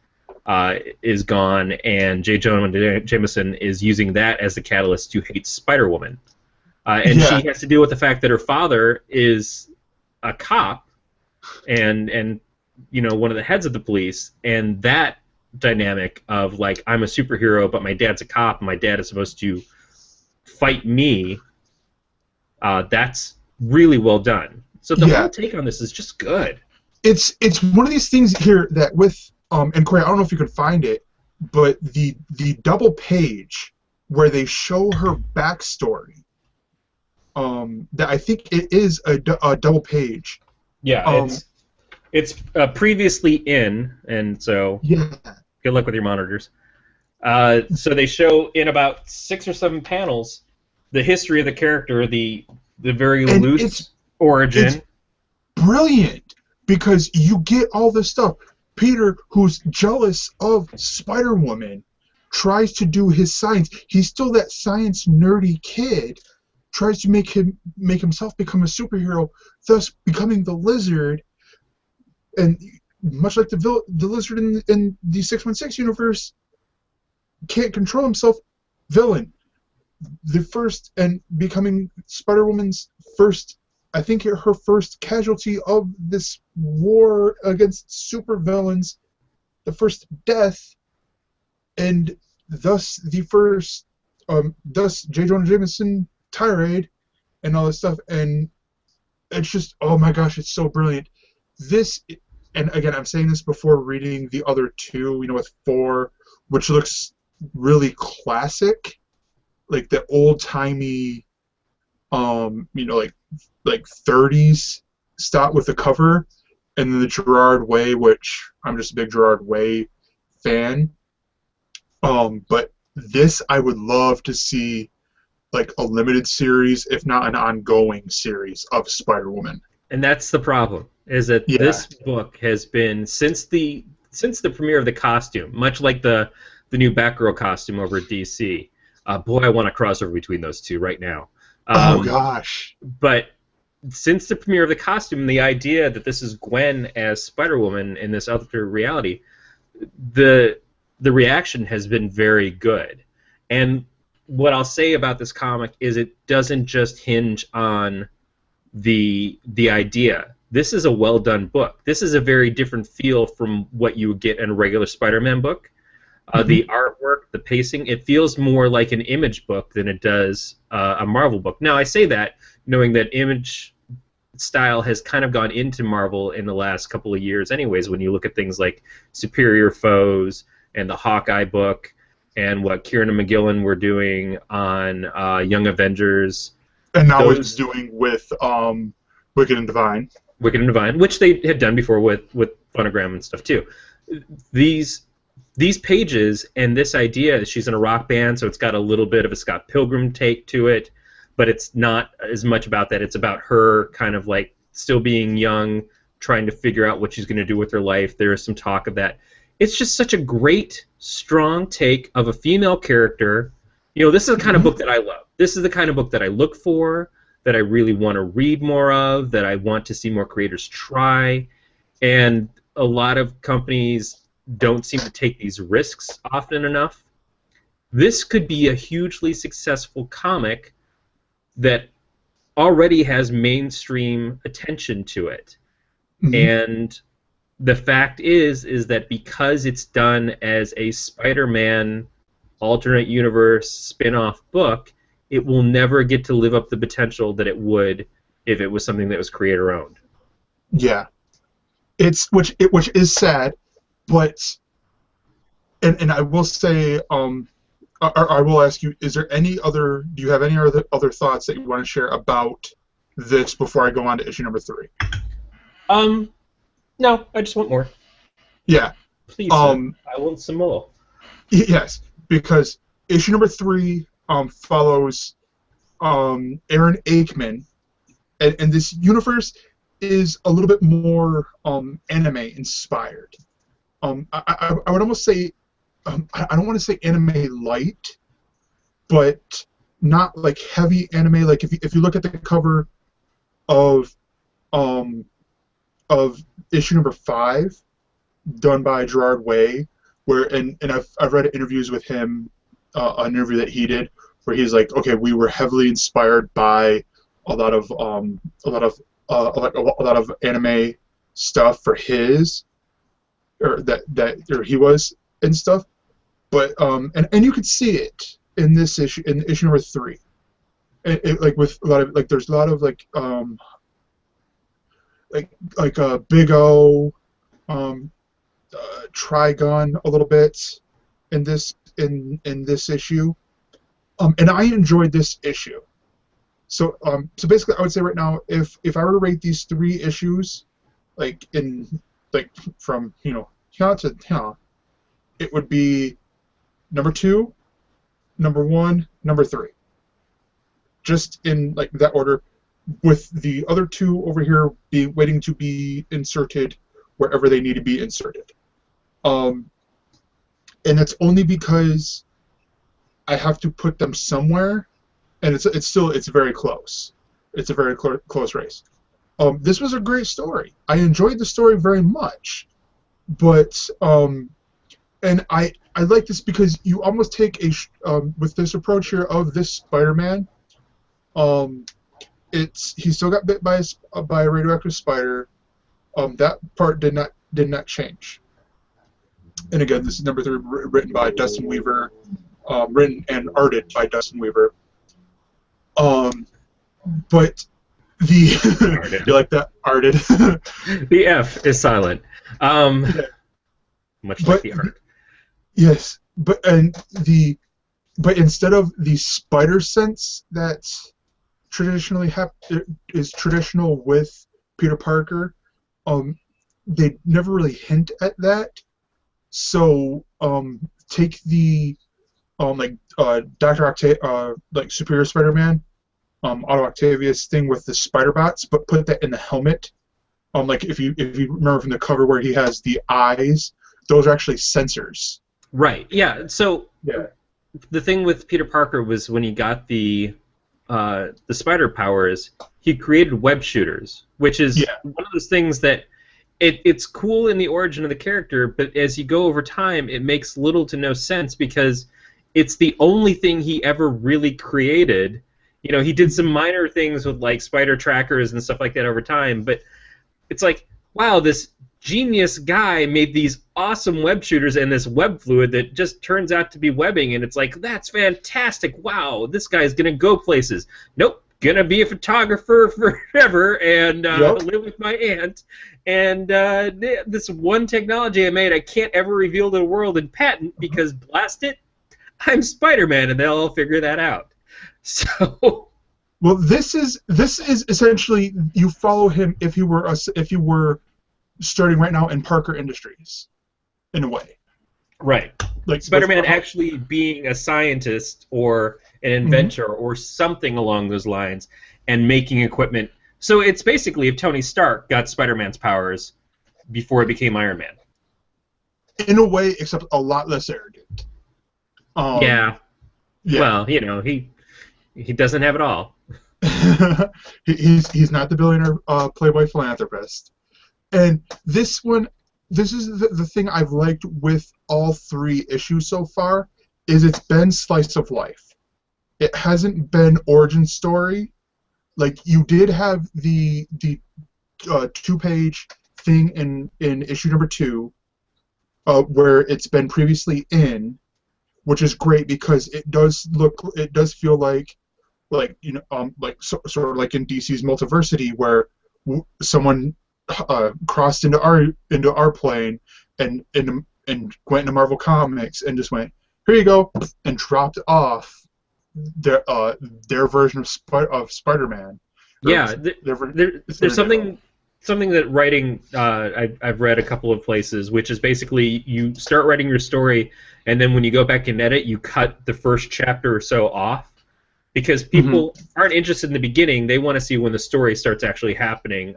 is gone, and J. Jonah Jameson is using that as the catalyst to hate Spider-Woman. And she has to deal with the fact that her father is a cop and one of the heads of the police, and that dynamic of, like, I'm a superhero, but my dad's a cop, and my dad is supposed to fight me, that's really well done. So the whole take on this is just good. It's one of these things here that with and Corey, I don't know if you could find it, but the double page where they show her backstory, that I think it is a double page. Yeah, it's previously in, and so good luck with your monitors. So they show in about 6 or 7 panels the history of the character, the very loose origin. It's brilliant because you get all this stuff. Peter, who's jealous of Spider-Woman, tries to do his science. He's still that science nerdy kid. Tries to make himself become a superhero, thus becoming the Lizard. And much like the Lizard in the 616 universe, can't control himself. Villain. The first, and becoming Spider-Woman's first, I think her first casualty of this war against supervillains, the first death, and thus the first, thus J. Jonah Jameson tirade, and all this stuff, and it's just, oh my gosh, it's so brilliant. This, and again, I'm saying this before reading the other two, with 4, which looks really classic. like the old timey, like 30s style with the cover, and then the Gerard Way, which I'm just a big Gerard Way fan. But this I would love to see like a limited series, if not an ongoing series of Spider-Woman. And that's the problem, is that Yeah. this book has been since the premiere of the costume, much like the new Batgirl costume over at DC. Boy, I want a crossover between those two right now. Oh gosh. But since the premiere of the costume, the idea that this is Gwen as Spider-Woman in this other reality, the reaction has been very good. And what I'll say about this comic is it doesn't just hinge on the idea. This is a well done book. This is a very different feel from what you would get in a regular Spider-Man book. The artwork, the pacing, it feels more like an Image book than it does a Marvel book. Now, I say that knowing that Image style has kind of gone into Marvel in the last couple of years anyways, when you look at things like Superior Foes and the Hawkeye book and what Kieran and McGillen were doing on Young Avengers. And now it's doing with Wicked and Divine. Wicked and Divine, which they had done before with Phonogram and stuff too. These pages and this idea, she's in a rock band, so it's got a little bit of a Scott Pilgrim take to it, but it's not as much about that. It's about her kind of like still being young, trying to figure out what she's going to do with her life. There is some talk of that. It's just such a great, strong take of a female character. You know, this is the kind of book that I love. This is the kind of book that I look for, that I really want to read more of, that I want to see more creators try. And a lot of companies don't seem to take these risks often enough. This could be a hugely successful comic that already has mainstream attention to it. And the fact is that because it's done as a Spider-Man alternate universe spin-off book, it will never get to live up the potential that it would if it was something that was creator-owned. Yeah, which is sad, but and I will say, I will ask you: do you have any other thoughts that you want to share about this before I go on to issue number 3? No, I just want more. Yeah. Please, I want some more. Yes, because issue number 3 follows Aaron Aikman, and this universe is a little bit more anime inspired. I would almost say, I don't want to say anime light, but not like heavy anime. Like if you look at the cover of issue number 5, done by Gerard Way, and I've read interviews with him, an interview that he did, where he's like, okay, we were heavily inspired by a lot of anime stuff for his, or he was and stuff, but and you could see it in this issue, in issue number 3, like with a lot of like there's a lot of like Big O, Trigun a little bit in this issue, and I enjoyed this issue. So basically, I would say right now, if I were to rate these 3 issues, from here to here, it would be number 2, number 1, number 3, just in like that order, with the other 2 over here waiting to be inserted wherever they need to be inserted. And it's only because I have to put them somewhere, and it's very close. It's a very close race. This was a great story. I enjoyed the story very much, but and I like this because you almost take with this approach here of this Spider-Man. He still got bit by a radioactive spider. That part did not change. And again, this is number 3, written by Dustin Weaver, written and arted by Dustin Weaver. But the you like that, arted? The F is silent. Much like the art. Yes, but and but instead of the spider sense that traditionally is traditional with Peter Parker, they never really hint at that. So take the like Superior Spider-Man, Otto Octavius thing with the spider bots, but put that in the helmet. Like if you remember from the cover where he has the eyes, those are actually sensors. Right. Yeah. So Yeah. the thing with Peter Parker was when he got the spider powers, he created web shooters, which is one of those things that it's cool in the origin of the character, but as you go over time, it makes little to no sense because it's the only thing he ever really created. You know, he did some minor things with like spider trackers and stuff like that over time, but it's like, wow, this genius guy made these awesome web shooters and this web fluid that just turns out to be webbing, and it's like, that's fantastic. Wow, this guy's gonna go places. Nope, gonna be a photographer forever and live with my aunt. And this one technology I made, I can't ever reveal to the world and patent because blast it, I'm Spider-Man, and they'll all figure that out. So. Well, this is essentially you follow him if you were starting right now in Parker Industries, in a way. Right. Like Spider-Man actually being a scientist or an inventor or something along those lines and making equipment. So it's basically if Tony Stark got Spider-Man's powers before he became Iron Man. In a way, except a lot less arrogant. Yeah. Well, you know, he doesn't have it all. he's not the billionaire playboy philanthropist. And this is the thing I've liked with all 3 issues so far, is it's been slice of life. It hasn't been origin story. Like, you did have the 2-page thing in issue number 2, where it's been previously in, which is great because it does feel like you know, sort of like in DC's Multiversity, where someone crossed into our plane and went into Marvel Comics and just went, here you go, and dropped off their version of Spider-Man. Yeah, there's something that writing I've read a couple of places, which is basically you start writing your story, and then when you go back and edit, you cut the first chapter or so off. Because people aren't interested in the beginning; they want to see when the story starts actually happening.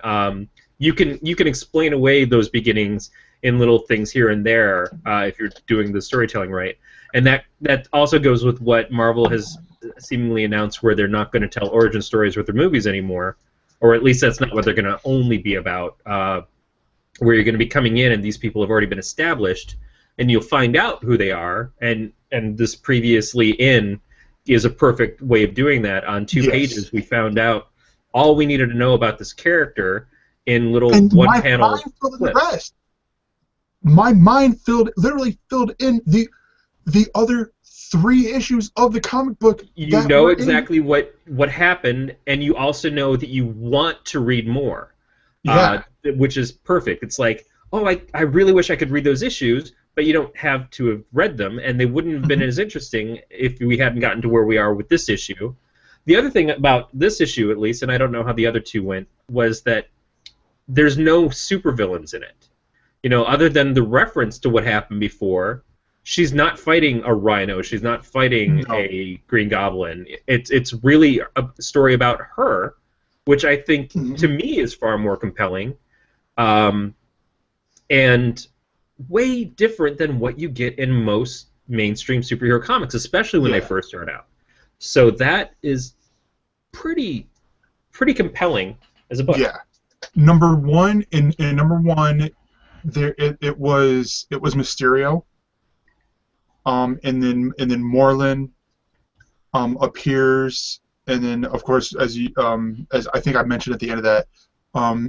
You can explain away those beginnings in little things here and there if you're doing the storytelling right, and that also goes with what Marvel has seemingly announced, where they're not going to tell origin stories with their movies anymore, or at least that's not what they're going to only be about. Where you're going to be coming in and these people have already been established, and you'll find out who they are, and this previously in is a perfect way of doing that. On 2 pages, we found out all we needed to know about this character in little one-panel clips. My mind literally filled in the other 3 issues of the comic book. You know exactly what happened, and you also know that you want to read more. Yeah. Which is perfect. It's like, oh, I really wish I could read those issues, but you don't have to have read them, and they wouldn't have been as interesting if we hadn't gotten to where we are with this issue. The other thing about this issue, at least, and I don't know how the other 2 went, was that there's no supervillains in it. You know, other than the reference to what happened before, she's not fighting a Rhino, she's not fighting a Green Goblin. It's really a story about her, which I think, to me, is far more compelling. And way different than what you get in most mainstream superhero comics, especially when they first start out. So that is pretty compelling as a book. Yeah. Number 1 in number 1, there it was Mysterio. And then Moreland appears, and then of course as I think I mentioned at the end of that,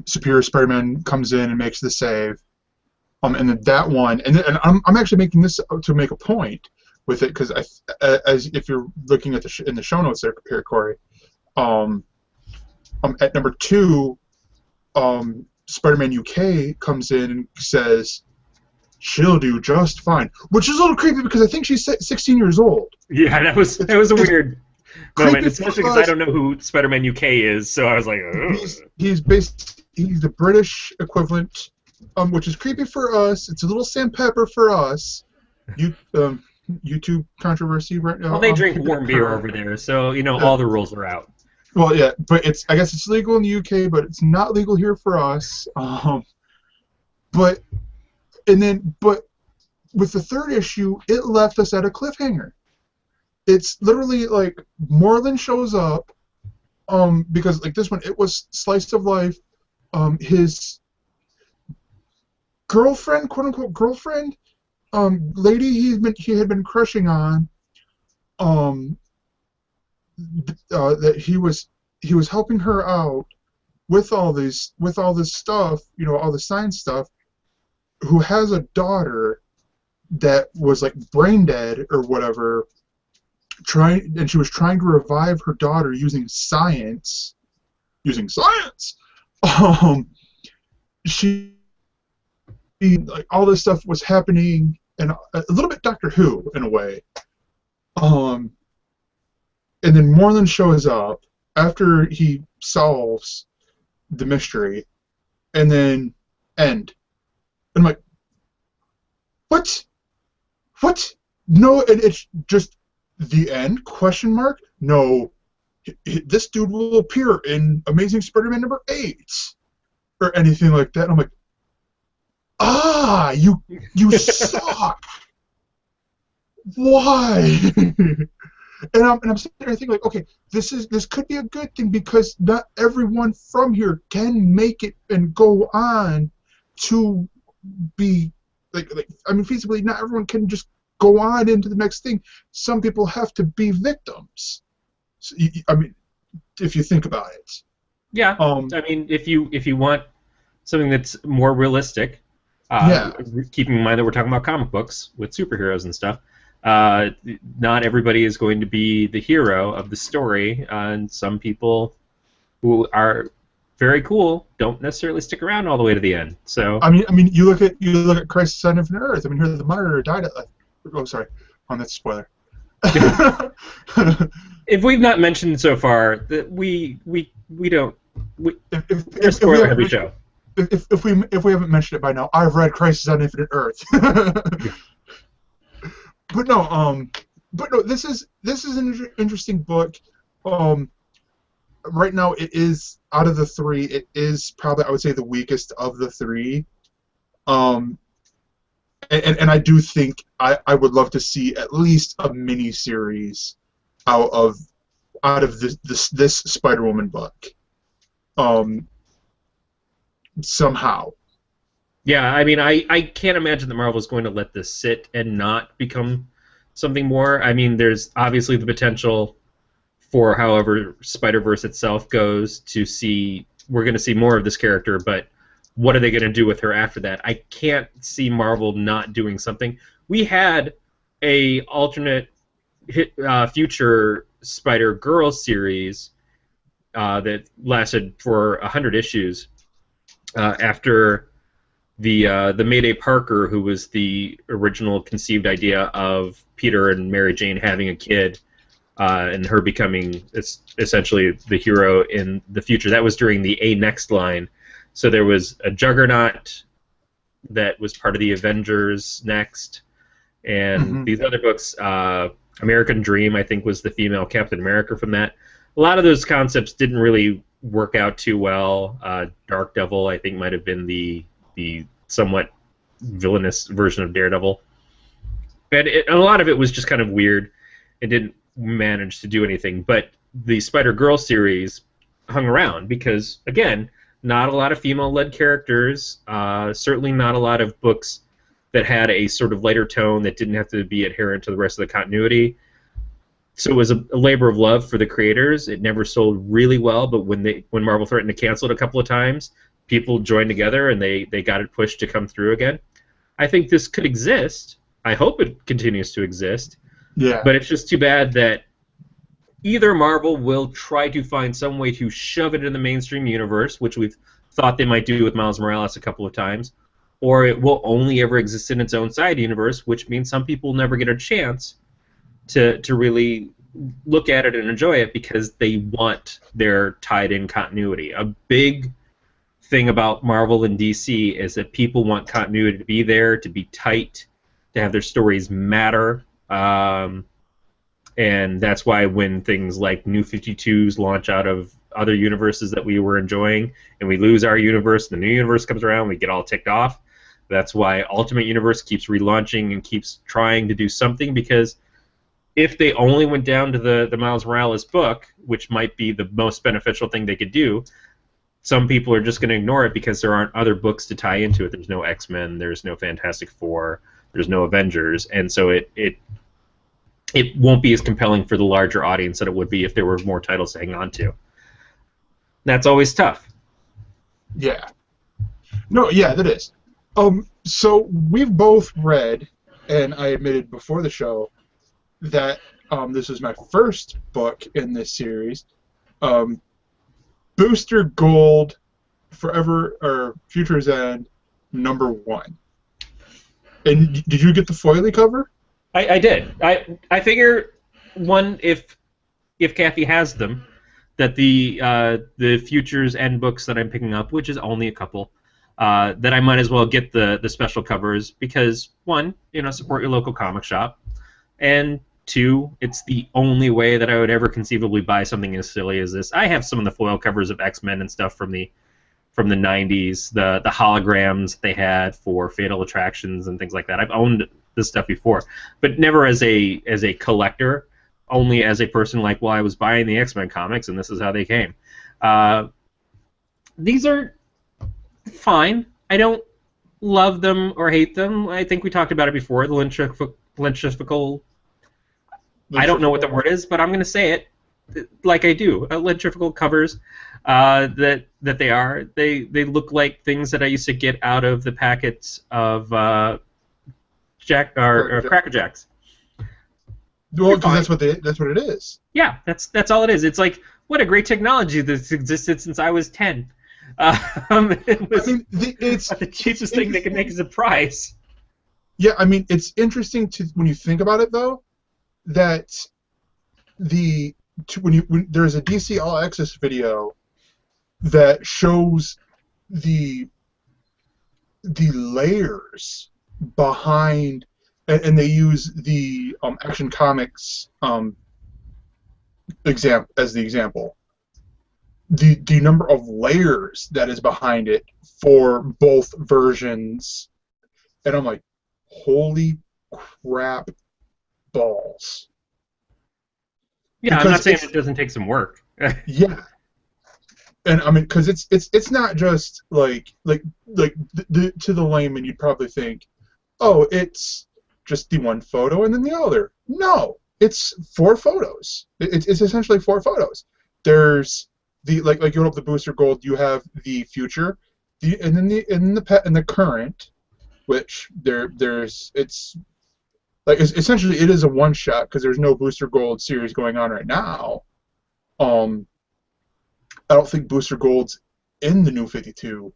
Superior Spider-Man comes in and makes the save. And then that one, and I'm actually making this to make a point with it, because as if you're looking at in the show notes there, here, Corey, at number 2, Spider-Man UK comes in and says, she'll do just fine. Which is a little creepy because I think she's 16 years old. Yeah, that was a weird moment, especially because I don't know who Spider-Man UK is, so I was like, ugh. He's the British equivalent, which is creepy for us. It's a little sandpaper for us. YouTube controversy right now. Well, they drink warm beer over there, so all the rules are out. Well, yeah, but I guess it's legal in the UK, but it's not legal here for us. But with the third issue, it left us at a cliffhanger. It's literally like Moreland shows up, because like this one, it was slice of life. His girlfriend, quote unquote girlfriend, lady he had been crushing on, that he was helping her out with all this stuff, all the science stuff, who has a daughter that was like brain dead or whatever, and she was trying to revive her daughter using science. She like all this stuff was happening, and a little bit Doctor Who in a way. And then Moreland shows up after he solves the mystery, and then end. And I'm like, what? No, and it's just the end? Question mark? No, this dude will appear in Amazing Spider-Man #8 or anything like that. And I'm like, you suck. Why? And I'm sitting there thinking, like, okay, this could be a good thing because not everyone from here can make it and go on to be feasibly, not everyone can just go on into the next thing. Some people have to be victims. So, if you think about it. Yeah. If you want something that's more realistic, keeping in mind that we're talking about comic books with superheroes and stuff. Not everybody is going to be the hero of the story, and some people who are very cool don't necessarily stick around all the way to the end. So you look at Crisis on Infinite Earth. Here the Monitor died at. Oh, sorry, that's a spoiler. If we've not mentioned so far that we don't. If spoiler every show. If we haven't mentioned it by now, I've read Crisis on Infinite Earth. But no, this is an interesting book. Right now, it is out of the three. It is probably, I would say, the weakest of the three. And I do think I would love to see at least a mini series out of this Spider-Woman book. Somehow. Yeah, I can't imagine that Marvel is going to let this sit and not become something more. There's obviously the potential for however Spider-Verse itself goes we're going to see more of this character, but what are they going to do with her after that? I can't see Marvel not doing something. We had a alternate future Spider-Girl series that lasted for 100 issues after the Mayday Parker, who was the original conceived idea of Peter and Mary Jane having a kid, and her becoming essentially the hero in the future. That was during the A Next line. So there was a Juggernaut that was part of the Avengers Next, and these other books, American Dream, I think, was the female Captain America from that. A lot of those concepts didn't really work out too well. Dark Devil, I think, might have been the somewhat villainous version of Daredevil. And a lot of it was just kind of weird. It didn't manage to do anything. But the Spider-Girl series hung around because, again, not a lot of female-led characters, certainly not a lot of books that had a sort of lighter tone that didn't have to be adherent to the rest of the continuity. So it was a labor of love for the creators. It never sold really well, but when Marvel threatened to cancel it a couple of times, people joined together and they got it pushed to come through again. I think this could exist. I hope it continues to exist. Yeah. But it's just too bad that either Marvel will try to find some way to shove it in the mainstream universe, which we've thought they might do with Miles Morales a couple of times, or it will only ever exist in its own side universe, which means some people never get a chance to really look at it and enjoy it because they want their tied-in continuity. A big thing about Marvel and DC is that people want continuity to be there, to be tight, to have their stories matter. And that's why when things like New 52s launch out of other universes that we were enjoying, and we lose our universe, the new universe comes around, we get all ticked off. That's why Ultimate Universe keeps relaunching and keeps trying to do something, because if they only went down to the Miles Morales book, which might be the most beneficial thing they could do, some people are just going to ignore it because there aren't other books to tie into it. There's no X-Men, there's no Fantastic Four, there's no Avengers, and so it won't be as compelling for the larger audience that it would be if there were more titles to hang on to. That's always tough. Yeah. No, yeah, that is. So we've both read, and I admitted before the show that this was my first book in this series. Booster Gold, Forever or Future's End, #1. And did you get the foily cover? I did. I figure, one, if Kathy has them, that the Futures End books that I'm picking up, which is only a couple, that I might as well get the special covers because, one, support your local comic shop, and two, it's the only way that I would ever conceivably buy something as silly as this. I have some of the foil covers of X-Men and stuff from the 90s, the holograms they had for Fatal Attractions and things like that. I've owned this stuff before, but never as a collector, only as a person like, well, I was buying the X-Men comics and this is how they came. These are fine. I don't love them or hate them. I think we talked about it before, the lynchifical. I don't know what the word is, but I'm going to say it like I do. Lynchifical covers that they are. They look like things that I used to get out of the packets of Cracker Jacks. Well, because that's what it is. Yeah, that's all it is. It's like, what a great technology that's existed since I was 10. It was it's the cheapest thing they could make as a prize. Yeah, I mean, it's interesting when you think about it, though, that when there's a DC All Access video that shows the layers behind, and they use the Action Comics example. The number of layers that is behind it for both versions, and I'm like, holy crap balls. Yeah, because I'm not saying it doesn't take some work. Yeah, and I mean, because it's not just like to the layman, you'd probably think, oh, it's just the one photo and then the other. No, it's 4 photos. It's essentially 4 photos. There's the like you open up the Booster Gold, you have the future, and then the current, which it's like essentially it is a one shot because there's no Booster Gold series going on right now. I don't think Booster Gold's in the New 52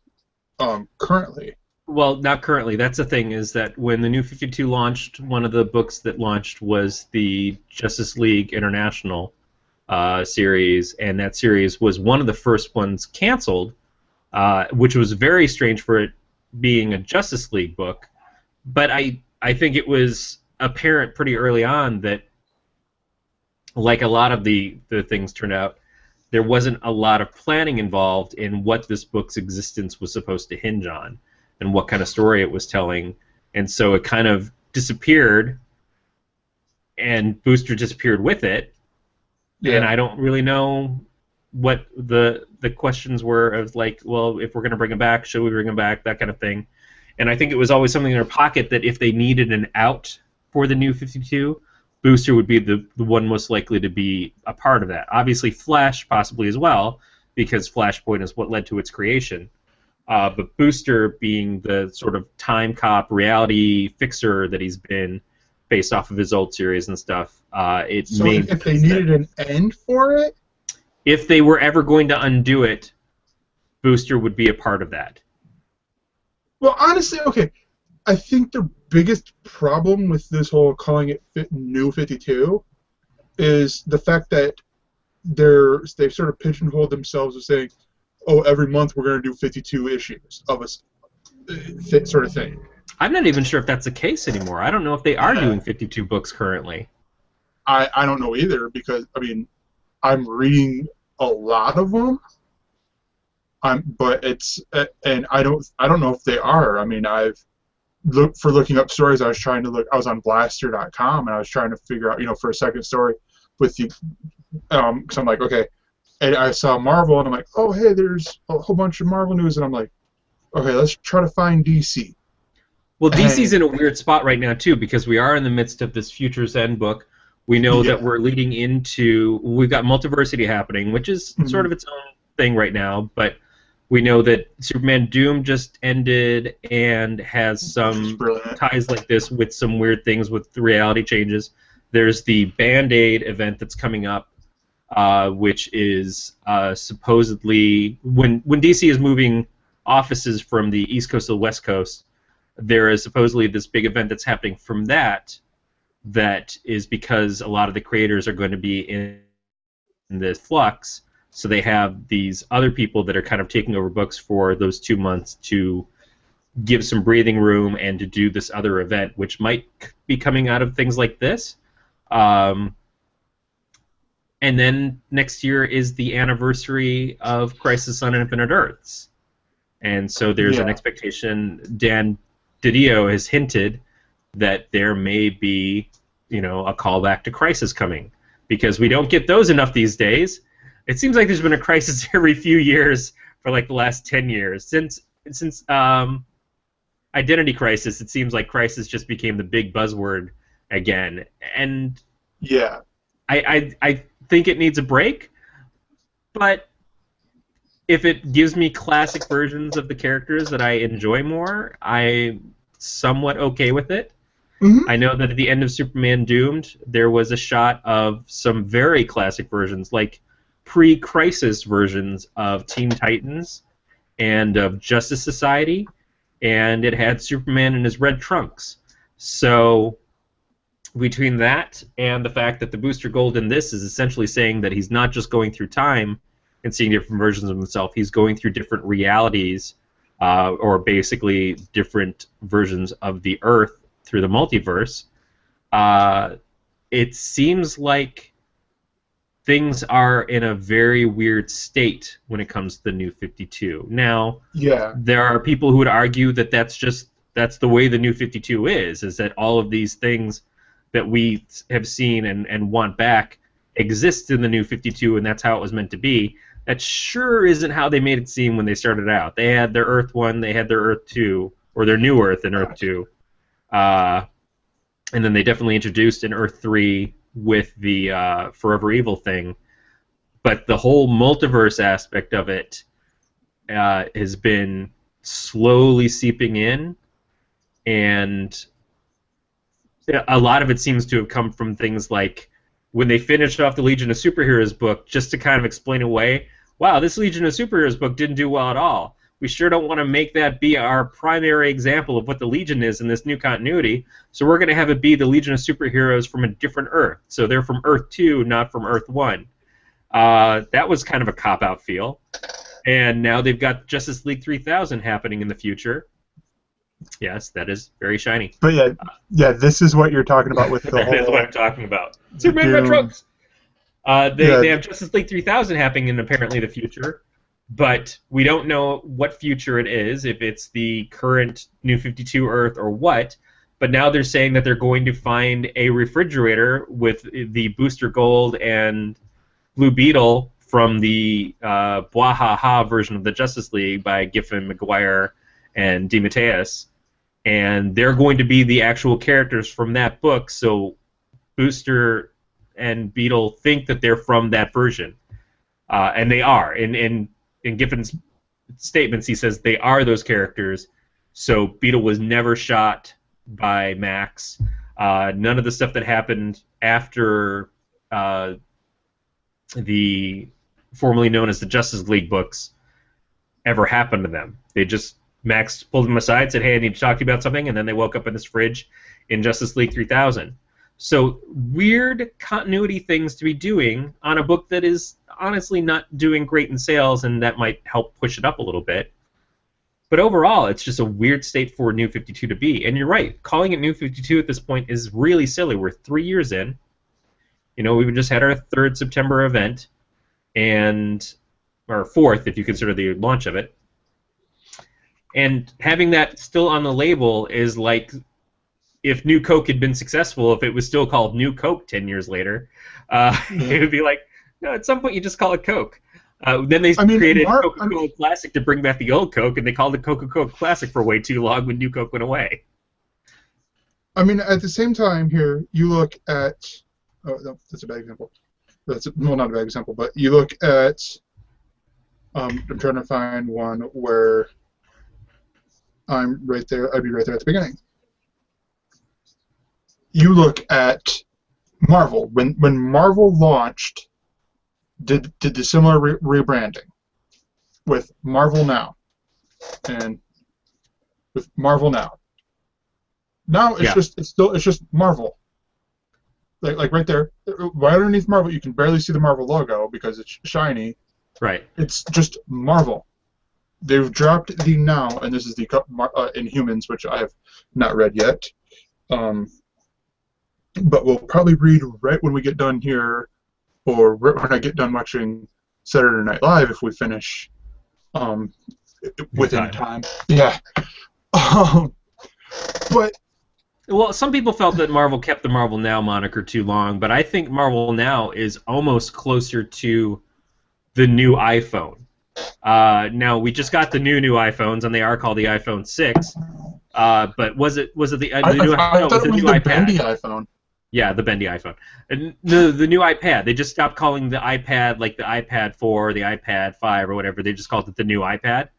currently. Well, not currently. That's the thing, is that when the New 52 launched, one of the books that launched was the Justice League International series, and that series was one of the first ones canceled, which was very strange for it being a Justice League book. But I think it was apparent pretty early on that, like a lot of the things turned out, there wasn't a lot of planning involved in what this book's existence was supposed to hinge on and what kind of story it was telling, and so it kind of disappeared, and Booster disappeared with it. Yeah. And I don't really know what the questions were of, like, well, if we're going to bring him back, should we bring him back, that kind of thing. And I think it was always something in their pocket that if they needed an out for the New 52, Booster would be the one most likely to be a part of that. Obviously, Flash possibly as well, because Flashpoint is what led to its creation. But Booster being the sort of time cop, reality fixer that he's been, based off of his old series and stuff, it so made if they needed an end for it? If they were ever going to undo it, Booster would be a part of that. Well, honestly, okay. I think the biggest problem with this whole calling it New 52 is the fact that they've sort of pigeonholed themselves as saying, "Oh, every month we're going to do 52 issues of a sort of thing." I'm not even sure if that's the case anymore. I don't know if they are doing 52 books currently. I don't know either because I mean I'm reading a lot of them. But it's and I don't know if they are. I mean I've looking up stories. I was trying to look. I was on Blaster.com and I was trying to figure out for a second story with you. Because I'm like okay, and I saw Marvel and I'm like oh hey there's a whole bunch of Marvel news and I'm like okay let's try to find DC. Well, DC's in a weird spot right now too because we are in the midst of this Future's End book. We know that we're leading into we've got Multiversity happening, which is sort of its own thing right now, but we know that Superman Doom just ended and has some ties like this with some weird things with the reality changes. There's the Band-Aid event that's coming up, which is supposedly when DC is moving offices from the East Coast to the West Coast, there is supposedly this big event that's happening from that is because a lot of the creators are going to be in this flux. So they have these other people that are kind of taking over books for those 2 months to give some breathing room and to do this other event, which might be coming out of things like this. And then next year is the anniversary of Crisis on Infinite Earths. And so there's an expectation. Dan DiDio has hinted that there may be, a callback to Crisis coming because we don't get those enough these days. It seems like there's been a Crisis every few years for like the last 10 years. Since Identity Crisis, it seems like Crisis just became the big buzzword again. And I think it needs a break, but if it gives me classic versions of the characters that I enjoy more, I'm somewhat okay with it. I know that at the end of Superman Doomed, there was a shot of some very classic versions, like pre-Crisis versions of Teen Titans and of Justice Society, and it had Superman in his red trunks. So between that and the fact that the Booster Gold in this is essentially saying that he's not just going through time and seeing different versions of himself, he's going through different realities, or basically different versions of the Earth through the multiverse. It seems like things are in a very weird state when it comes to the New 52. Now, there are people who would argue that that's the way the New 52 is that all of these things that we have seen and want back exist in the New 52, and that's how it was meant to be. That sure isn't how they made it seem when they started out. They had their Earth 1, they had their Earth 2, or their New Earth and Earth 2. And then they definitely introduced an Earth 3 with the Forever Evil thing. But the whole multiverse aspect of it has been slowly seeping in, and a lot of it seems to have come from things like when they finished off the Legion of Superheroes book, just to kind of explain away, wow, this Legion of Superheroes book didn't do well at all. We sure don't want to make that be our primary example of what the Legion is in this new continuity, so we're going to have it be the Legion of Superheroes from a different Earth. So they're from Earth 2, not from Earth 1. That was kind of a cop-out feel. And now they've got Justice League 3000 happening in the future. Yes, that is very shiny. But this is what you're talking about with the that whole... is what I'm talking about. Superman Red Trunks! They have Justice League 3000 happening in apparently the future, but we don't know what future it is, if it's the current New 52 Earth or what. But now they're saying that they're going to find a refrigerator with the Booster Gold and Blue Beetle from the Bwahaha version of the Justice League by Giffen, McGuire, and DeMatteis, and they're going to be the actual characters from that book, so Booster and Beetle think that they're from that version. And they are. In Giffen's statements, he says they are those characters, so Beetle was never shot by Max. None of the stuff that happened after the formerly known as the Justice League books ever happened to them. They just Max pulled him aside, said, "Hey, I need to talk to you about something," and then they woke up in his fridge in Justice League 3000. So weird continuity things to be doing on a book that is honestly not doing great in sales, and that might help push it up a little bit. But overall, it's just a weird state for New 52 to be. And you're right, calling it New 52 at this point is really silly. We're 3 years in. You know, we just had our 3rd September event, and or 4th if you consider the launch of it. And having that still on the label is like if New Coke had been successful, if it was still called New Coke 10 years later, it would be like, no, at some point you just call it Coke. Then they created Coca-Cola Classic to bring back the old Coke, and they called it Coca-Cola Classic for way too long when New Coke went away. I mean, at the same time here, you look at... Oh, no, that's a bad example. Well, not a bad example, but you look at... I'm trying to find one where I'm right there. I'd be right there at the beginning. You look at Marvel. When Marvel launched, did the similar rebranding with Marvel Now, and with Marvel Now. Now it's just Marvel. Like right there, right underneath Marvel, you can barely see the Marvel logo because it's shiny. Right. It's just Marvel. They've dropped the Now, and this is the Inhumans, which I have not read yet. But we'll probably read right when we get done here, or right when I get done watching Saturday Night Live if we finish within time. Yeah. But well, some people felt that Marvel kept the Marvel Now moniker too long, but I think Marvel Now is almost closer to the new iPhone. Now we just got the new iPhones, and they are called the iPhone 6. But was it the new? I thought it was the bendy iPhone. Yeah, the bendy iPhone. And the new iPad. They just stopped calling the iPad like the iPad 4, the iPad 5, or whatever. They just called it the new iPad.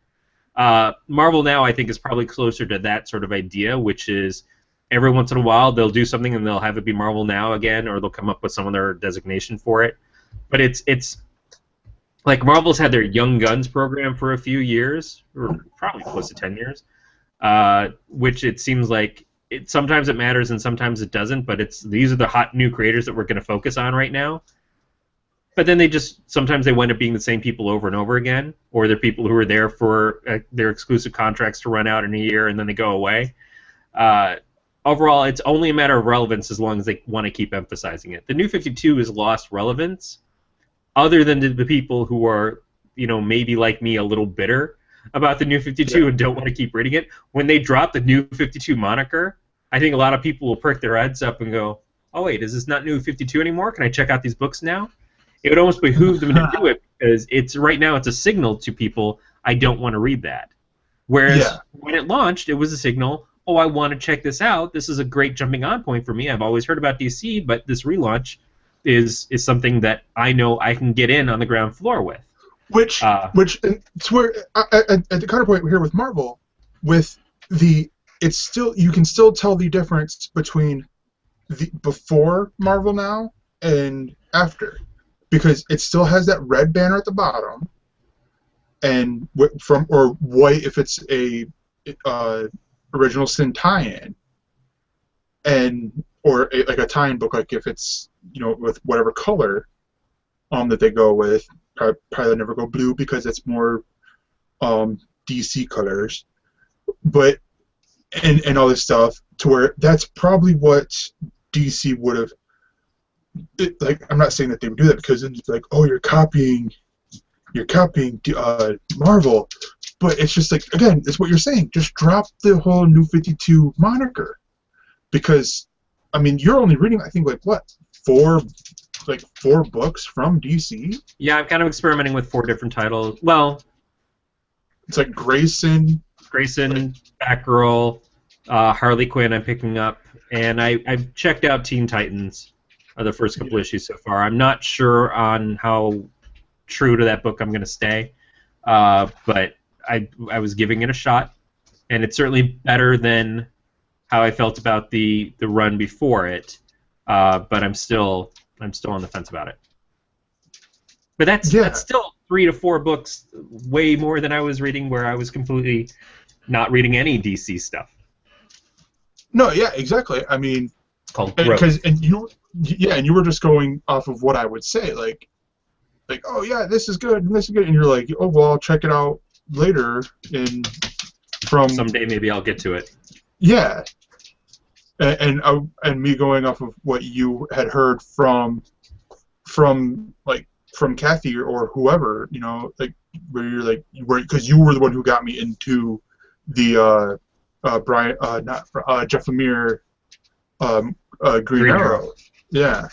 Marvel Now, I think, is probably closer to that sort of idea, which is every once in a while they'll do something and they'll have it be Marvel Now again, or they'll come up with some other designation for it. But it's like Marvel's had their Young Guns program for a few years, or probably close to 10 years, which it seems like sometimes it matters and sometimes it doesn't, but these are the hot new creators that we're going to focus on right now. But then sometimes they wind up being the same people over and over again, or they're people who are there for their exclusive contracts to run out in a year and then they go away. Overall, it's only a matter of relevance as long as they want to keep emphasizing it. The New 52 has lost relevance, other than the people who are, maybe like me, a little bitter about the New 52 and don't want to keep reading it. When they drop the New 52 moniker, I think a lot of people will perk their heads up and go, oh, wait, is this not New 52 anymore? Can I check out these books now? It would almost behoove them to do it, because right now it's a signal to people, I don't want to read that. Whereas when it launched, it was a signal, oh, I want to check this out. This is a great jumping on point for me. I've always heard about DC, but this relaunch is something that I know I can get in on the ground floor with. Which it's where at the counterpoint here with Marvel, with it's still, you can still tell the difference between the before Marvel Now and after, because it still has that red banner at the bottom, and or white if it's a original sin tie-in, or like a tie-in book, like if it's with whatever color that they go with. Probably never go blue because it's more DC colors, but and all this stuff, to where that's probably what DC would have. Like, I'm not saying that they would do that, because then it's like, oh, you're copying Marvel, but it's just like, again, it's what you're saying. Just drop the whole New 52 moniker, because I mean, you're only reading, I think, like what, four books from DC. Yeah, I'm kind of experimenting with 4 different titles. Well, it's like Grayson, Batgirl, Harley Quinn I'm picking up, and I've checked out Teen Titans, the first couple issues so far. I'm not sure on how true to that book I'm going to stay, but I was giving it a shot, and it's certainly better than how I felt about the run before it, but I'm still on the fence about it. But that's still 3 to 4 books, way more than I was reading, where I was completely not reading any DC stuff. No, yeah, exactly. I mean, It's called because growth. and you were just going off of what I would say, like oh yeah, this is good and this is good, and you're like, oh well, I'll check it out later. From Someday maybe I'll get to it. yeah, and me going off of what you had heard from Kathy or whoever, like where you're like, because you were the one who got me into the Brian, not Jeff Lemire, Green Arrow. Yeah.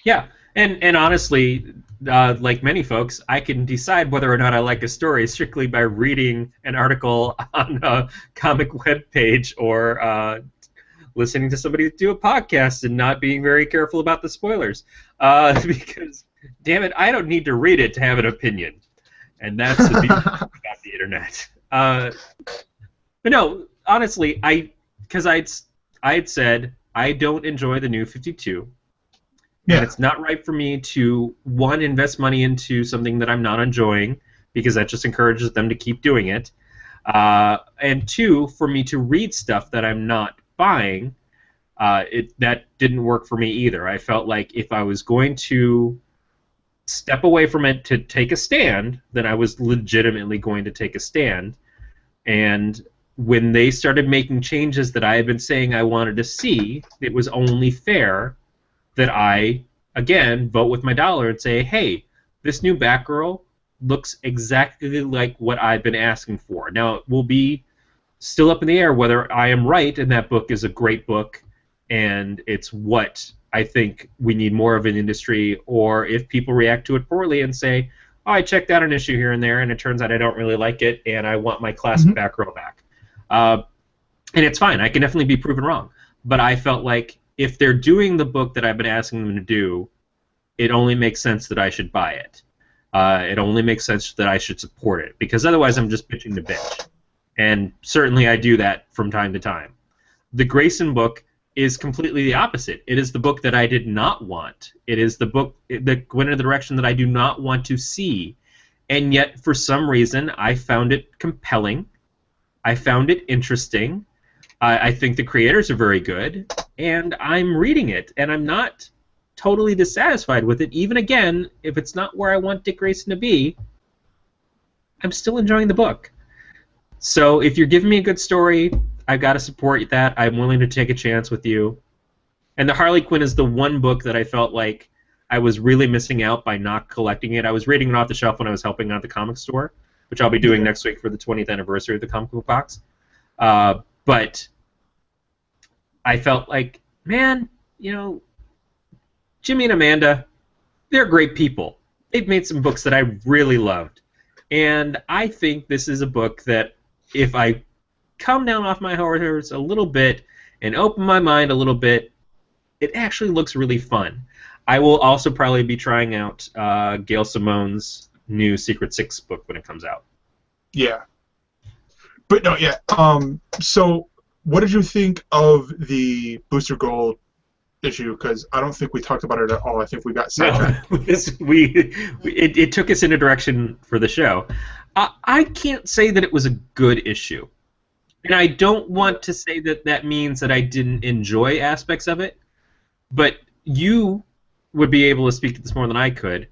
Yeah, and honestly, like many folks, I can decide whether or not I like a story strictly by reading an article on a comic web page or listening to somebody do a podcast and not being very careful about the spoilers. Because, damn it, I don't need to read it to have an opinion. And that's the beauty about the internet. But no, honestly, because I'd said I don't enjoy the New 52. Yeah. And it's not right for me to, one, invest money into something that I'm not enjoying, because that just encourages them to keep doing it. And two, for me to read stuff that I'm not buying, that didn't work for me either. I felt like if I was going to step away from it to take a stand, then I was legitimately going to take a stand. And when they started making changes that I had been saying I wanted to see, it was only fair that I, again, vote with my dollar and say, hey, this new Batgirl looks exactly like what I've been asking for. Now, it will be still up in the air whether I am right and that book is a great book and it's what I think we need more of in industry, or if people react to it poorly and say, oh, I checked out an issue here and there and it turns out I don't really like it and I want my classic Batgirl back. And it's fine. I can definitely be proven wrong. But I felt like if they're doing the book that I've been asking them to do, it only makes sense that I should buy it. It only makes sense that I should support it, because otherwise I'm just pitching the bitch. And certainly I do that from time to time. The Grayson book is completely the opposite. It is the book that I did not want. It is the book that went in the direction that I do not want to see. And yet, for some reason, I found it compelling. I found it interesting. I think the creators are very good, and I'm reading it, and I'm not totally dissatisfied with it. Even again, if it's not where I want Dick Grayson to be, I'm still enjoying the book. So if you're giving me a good story, I've got to support that. I'm willing to take a chance with you. And the Harley Quinn is the one book that I felt like I was really missing out by not collecting it. I was reading it off the shelf when I was helping out at the comic store, which I'll be doing next week for the 20th anniversary of the comic book box. But I felt like, man, Jimmy and Amanda, they're great people. They've made some books that I really loved. And I think this is a book that if I come down off my horse a little bit and open my mind a little bit, it actually looks really fun. I will also probably be trying out Gail Simone's new Secret Six book when it comes out. Yeah. But no, yeah. So what did you think of the Booster Gold issue? Because I don't think we talked about it at all. I think we got sidetracked. No, it took us in a direction for the show. I can't say that it was a good issue. And I don't want to say that that means that I didn't enjoy aspects of it, but you would be able to speak to this more than I could,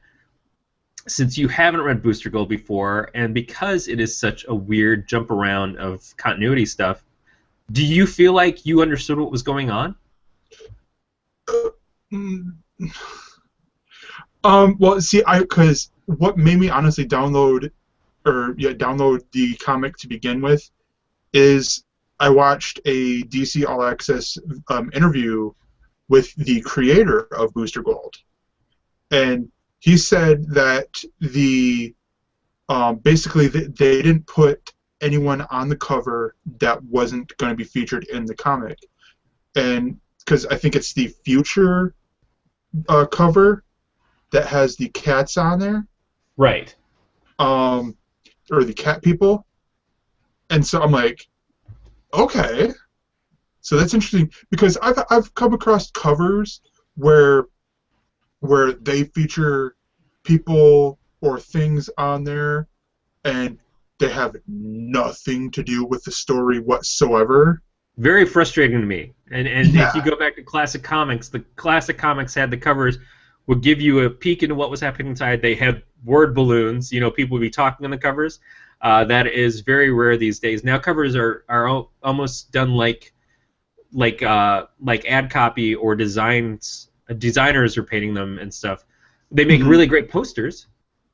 since you haven't read Booster Gold before, and because it is such a weird jump around of continuity stuff. Do you feel like you understood what was going on? Well, see, because what made me honestly download the comic to begin with is I watched a DC All Access interview with the creator of Booster Gold, and he said that basically they didn't put anyone on the cover that wasn't going to be featured in the comic, and because I think it's the Future cover that has the cats on there, right? Or the cat people, and so I'm like, okay, so that's interesting, because I've come across covers where they feature people or things on there, and they have nothing to do with the story whatsoever. Very frustrating to me. And Yeah. if you go back to classic comics, the classic comics had the covers would give you a peek into what was happening inside. They had word balloons. People would be talking on the covers. That is very rare these days. Now covers are almost done like ad copy or designs. Designers are painting them and stuff. They make really great posters.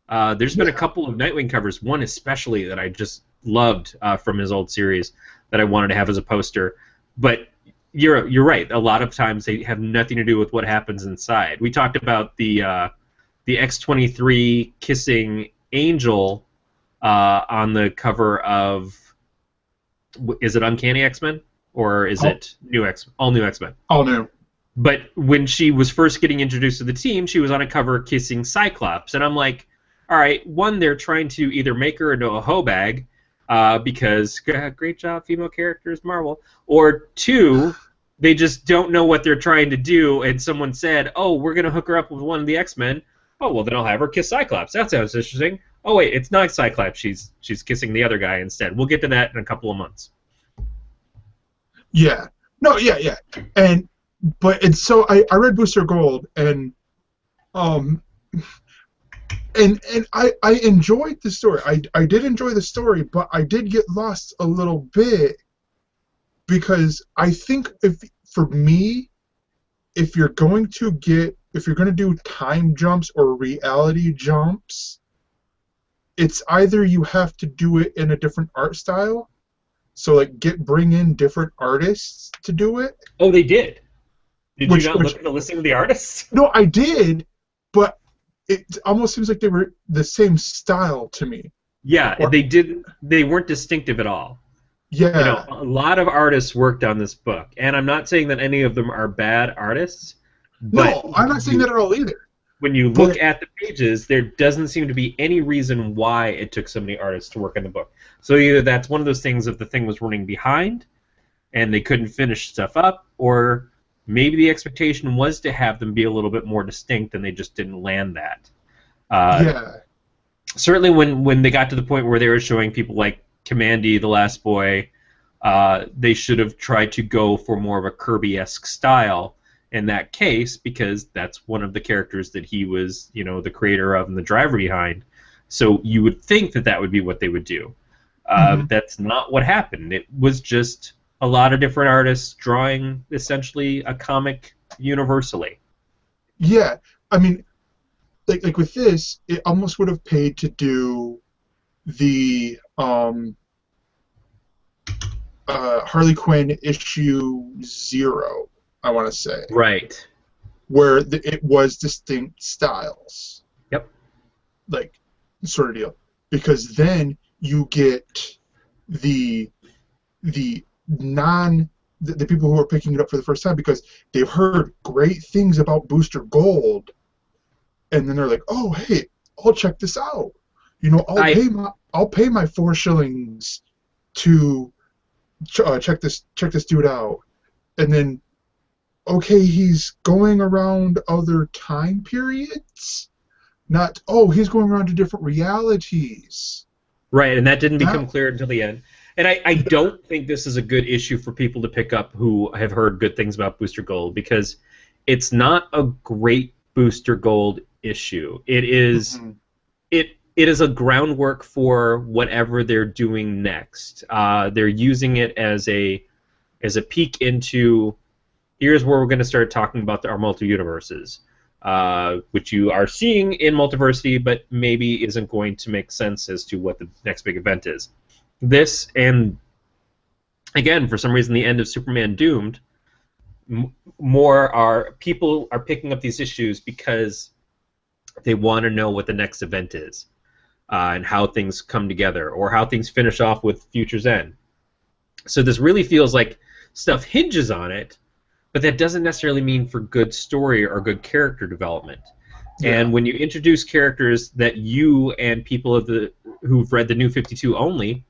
There's been a couple of Nightwing covers, one especially that I just loved from his old series that I wanted to have as a poster. But you're right. A lot of times they have nothing to do with what happens inside. We talked about the X-23 kissing Angel on the cover of, is it Uncanny X-Men or is it All New X-Men? All New. But when she was first getting introduced to the team, she was on a cover kissing Cyclops, and I'm like, all right, one, they're trying to either make her into a hoe bag, because great job, female characters, Marvel, or two, they just don't know what they're trying to do, and someone said, oh, we're going to hook her up with one of the X-Men. Oh, well, then I'll have her kiss Cyclops. That sounds interesting. Oh, wait, it's not Cyclops. She's kissing the other guy instead. We'll get to that in a couple of months. Yeah. No, yeah. And so I read Booster Gold, and I enjoyed the story. I did enjoy the story, but I did get lost a little bit because I think for me, if you're going to do time jumps or reality jumps, it's either you have to do it in a different art style, so like bring in different artists to do it. Oh, they did. Did you not look at the listing of the artists? No, I did, but it almost seems like they were the same style to me. Yeah, they did. They weren't distinctive at all. Yeah. A lot of artists worked on this book, and I'm not saying that any of them are bad artists. But no, I'm not saying that at all either. When you look at the pages, there doesn't seem to be any reason why it took so many artists to work on the book. So either that's one of those things if the thing was running behind, and they couldn't finish stuff up, or maybe the expectation was to have them be a little bit more distinct, and they just didn't land that. Yeah. Certainly when they got to the point where they were showing people like Commandy, the Last Boy, they should have tried to go for more of a Kirby-esque style in that case, because that's one of the characters that he was, the creator of and the driver behind. So you would think that would be what they would do. That's not what happened. It was just a lot of different artists drawing essentially a comic universally. Yeah, I mean, like with this, it almost would have paid to do the Harley Quinn issue 0, I want to say. Right. Where it was distinct styles. Yep. Like, sort of deal. Because then you get the people who are picking it up for the first time because they've heard great things about Booster Gold, and then they're like, "Oh, hey, I'll check this out. I'll pay my 4 shillings to check this dude out." And then, okay, he's going around other time periods. Not, he's going around to different realities. Right, and that didn't become clear until the end. And I don't think this is a good issue for people to pick up who have heard good things about Booster Gold, because it's not a great Booster Gold issue. It is it is a groundwork for whatever they're doing next. They're using it as a peek into, here's where we're going to start talking about our multi-universes, which you are seeing in Multiversity, but maybe isn't going to make sense as to what the next big event is. This, and again, for some reason, the end of Superman Doomed, people are picking up these issues because they want to know what the next event is, and how things come together, or how things finish off with Future's End. So this really feels like stuff hinges on it, but that doesn't necessarily mean for good story or good character development. Yeah. And when you introduce characters that you and people who've read the New 52 only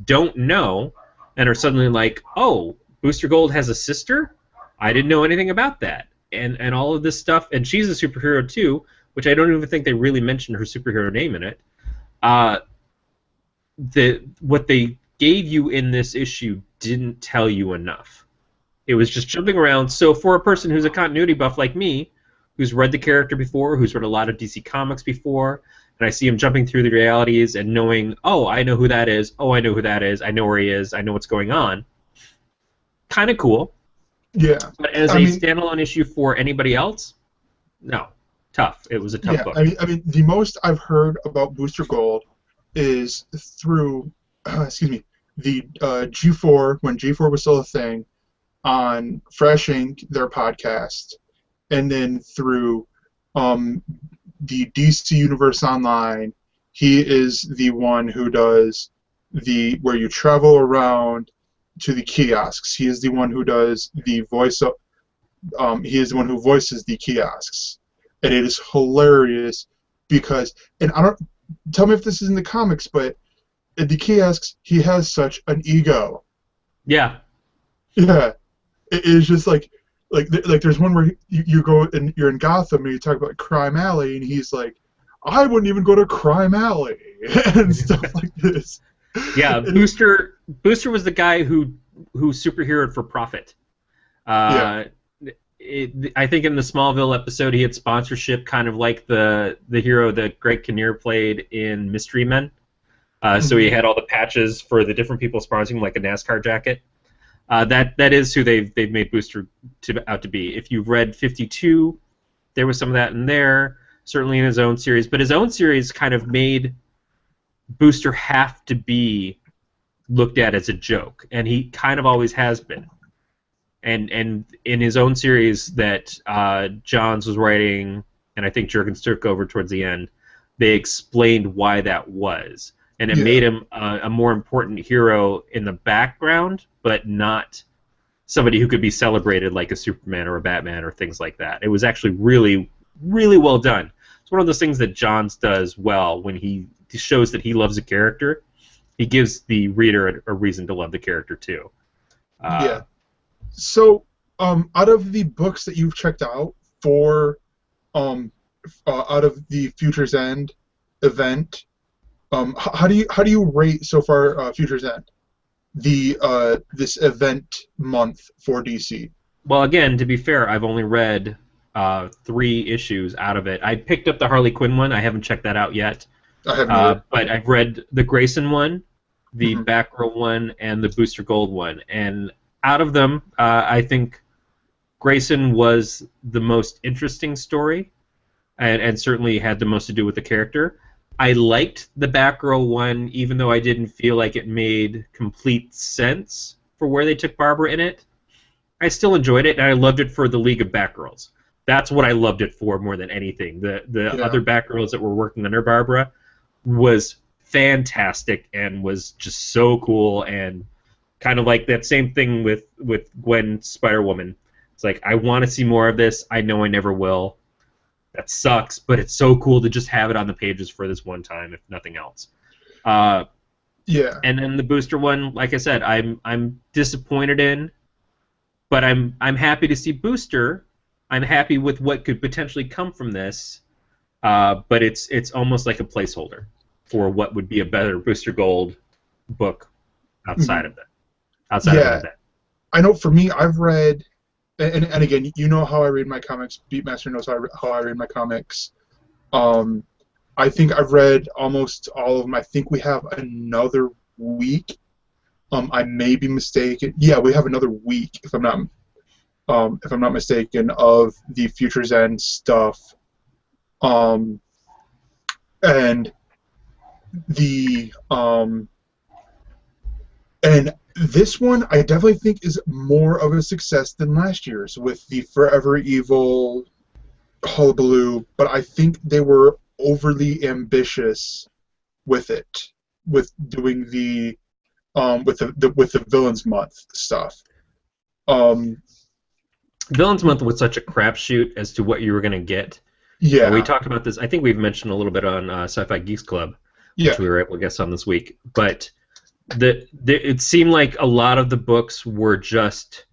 don't know, and are suddenly like, oh, Booster Gold has a sister? I didn't know anything about that. And all of this stuff, and she's a superhero too, which I don't even think they really mentioned her superhero name in it. what they gave you in this issue didn't tell you enough. It was just jumping around. So for a person who's a continuity buff like me, who's read the character before, who's read a lot of DC Comics before, and I see him jumping through the realities and knowing, oh, I know who that is, oh, I know who that is, I know where he is, I know what's going on. Kind of cool. Yeah. But as a standalone issue for anybody else, no. Tough. It was a tough book. I mean, the most I've heard about Booster Gold is through, the G4, when G4 was still a thing, on Fresh Inc., their podcast, and then through the DC Universe Online. He is the one who does where you travel around to the kiosks. He is the one who does the voice. He is the one who voices the kiosks, and it is hilarious because, and I don't tell me if this is in the comics, but at the kiosks he has such an ego. Yeah. Yeah. It is just like there's one where you go and you're in Gotham and you talk about Crime Alley and he's like, I wouldn't even go to Crime Alley and stuff like this. Yeah, Booster was the guy who superheroed for profit. I think in the Smallville episode he had sponsorship, kind of like the hero that Greg Kinnear played in Mystery Men. So he had all the patches for the different people sponsoring, like a NASCAR jacket. That is who they've made Booster out to be. If you've read 52, there was some of that in there, certainly in his own series. But his own series kind of made Booster have to be looked at as a joke, and he kind of always has been. And in his own series that Johns was writing, and I think Jurgens took over towards the end, they explained why that was. And it made him a more important hero in the background, but not somebody who could be celebrated like a Superman or a Batman or things like that. It was actually really, really well done. It's one of those things that Johns does well when he shows that he loves a character. He gives the reader a reason to love the character too. Yeah. So, out of the books that you've checked out for, out of the Future's End event, how do you rate so far Future's End, this event month for DC? Well, again, to be fair, I've only read 3 issues out of it. I picked up the Harley Quinn one. I haven't checked that out yet. I haven't but I've read the Grayson one, the Batgirl one, and the Booster Gold one. And out of them, I think Grayson was the most interesting story, and certainly had the most to do with the character. I liked the Batgirl one, even though I didn't feel like it made complete sense for where they took Barbara in it. I still enjoyed it, and I loved it for the League of Batgirls. That's what I loved it for more than anything. The other Batgirls that were working under Barbara was fantastic and was just so cool, and kind of like that same thing with Gwen Spider-Woman. It's like, I want to see more of this. I know I never will. That sucks, but it's so cool to just have it on the pages for this one time, if nothing else. And then the Booster one, like I said, I'm disappointed in, but I'm happy to see Booster. I'm happy with what could potentially come from this, but it's almost like a placeholder for what would be a better Booster Gold book outside of that. Outside of that. I know for me, I've read. And again, you know how I read my comics. Beatmaster knows how I read my comics. I think I've read almost all of them. I think we have another week. I may be mistaken. Yeah, we have another week, if I'm not mistaken, of the Future's End stuff. And this one, I definitely think, is more of a success than last year's with the Forever Evil hullabaloo, but I think they were overly ambitious with it, with doing the with the Villains Month stuff. Villains Month was such a crapshoot as to what you were going to get. Yeah. We talked about this. I think we've mentioned a little bit on Sci-Fi Geeks Club, which we were able to guess on this week, but it seemed like a lot of the books were just,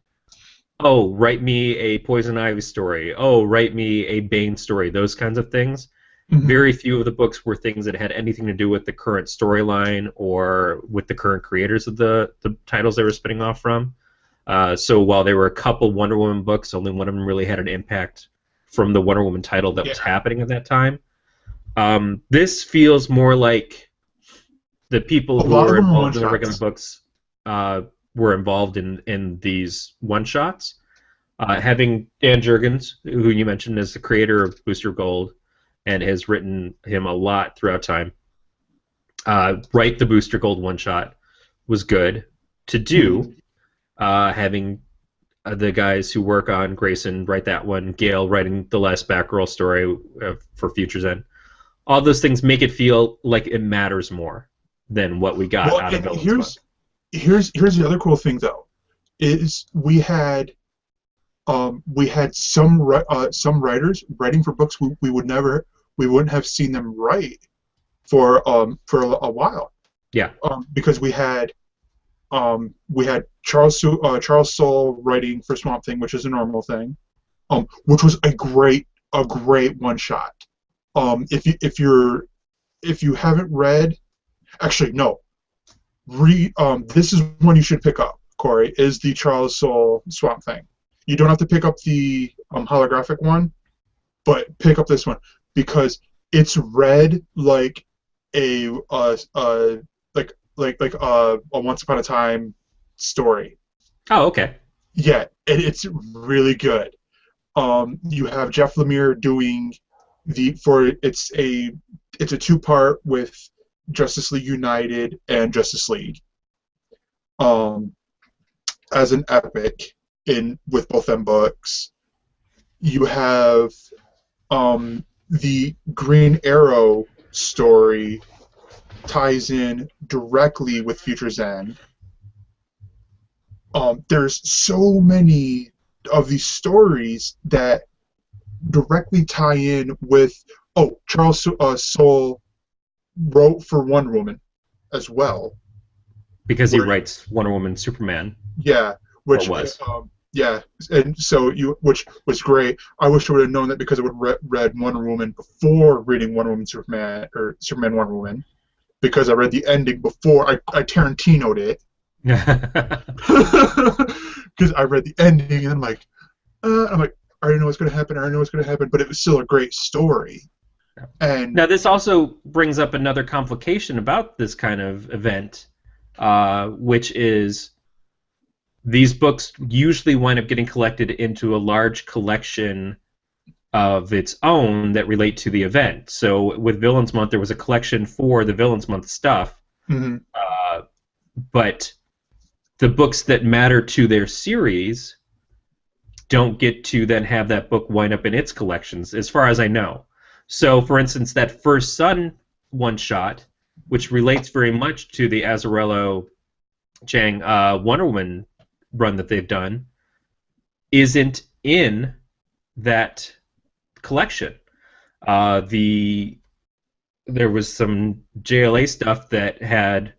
oh, write me a Poison Ivy story, oh, write me a Bane story, those kinds of things. Very few of the books were things that had anything to do with the current storyline or with the current creators of the titles they were spinning off from. So while there were a couple Wonder Woman books, only one of them really had an impact from the Wonder Woman title that was happening at that time. This feels more like the people who were involved in the regular books were involved in these one-shots. Having Dan Jurgens, who you mentioned is the creator of Booster Gold and has written him a lot throughout time, write the Booster Gold one-shot was good to do. Having the guys who work on Grayson write that one, Gail writing the last Batgirl story for Future's End, all those things make it feel like it matters more than what we got out of Villains Month. Here's the other cool thing though, is we had some writers writing for books we wouldn't have seen them write for a while. Yeah. Because we had Charles Soule writing for Swamp Thing, which is a normal thing, which was a great one shot. If you haven't read, actually no, this is one you should pick up, Corey, is the Charles Soule Swamp Thing. You don't have to pick up the holographic one, but pick up this one because it's read like a Once Upon a Time story. Oh, okay. Yeah, and it's really good. You have Jeff Lemire doing it's a 2-part with Justice League United and Justice League, as an epic with both them books. You have the Green Arrow story ties in directly with Future's End. There's so many of these stories that directly tie in with. Oh, Charles Soule wrote for Wonder Woman as well. Because he writes Wonder Woman, Superman. Yeah, which was. Yeah, and so which was great. I wish I would have known that because I would have read Wonder Woman before reading Wonder Woman, Superman, or Superman, Wonder Woman, because I read the ending before I Tarantino'd it. Because I read the ending and I'm like, I already know what's going to happen. But it was still a great story. And now this also brings up another complication about this kind of event, which is these books usually wind up getting collected into a large collection of its own that relate to the event. So with Villains Month, there was a collection for the Villains Month stuff, but the books that matter to their series don't get to then have that book wind up in its collections, as far as I know. So, for instance, that First Son one-shot, which relates very much to the Azzarello Chang Wonder Woman run that they've done, isn't in that collection. There was some JLA stuff that had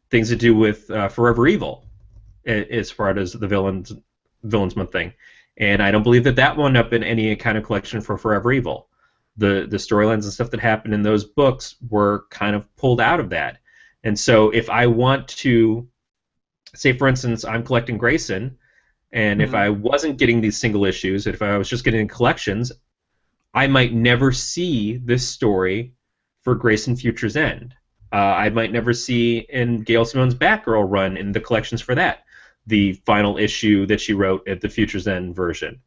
things to do with Forever Evil, as far as the Villains Month thing, and I don't believe that wound up in any kind of collection for Forever Evil. The storylines and stuff that happened in those books were kind of pulled out of that. And so if I want to, say for instance, I'm collecting Grayson, and if I wasn't getting these single issues, if I was just getting collections, I might never see this story for Grayson Future's End. I might never see in Gail Simone's Batgirl run in the collections for that, the final issue that she wrote at the Future's End version.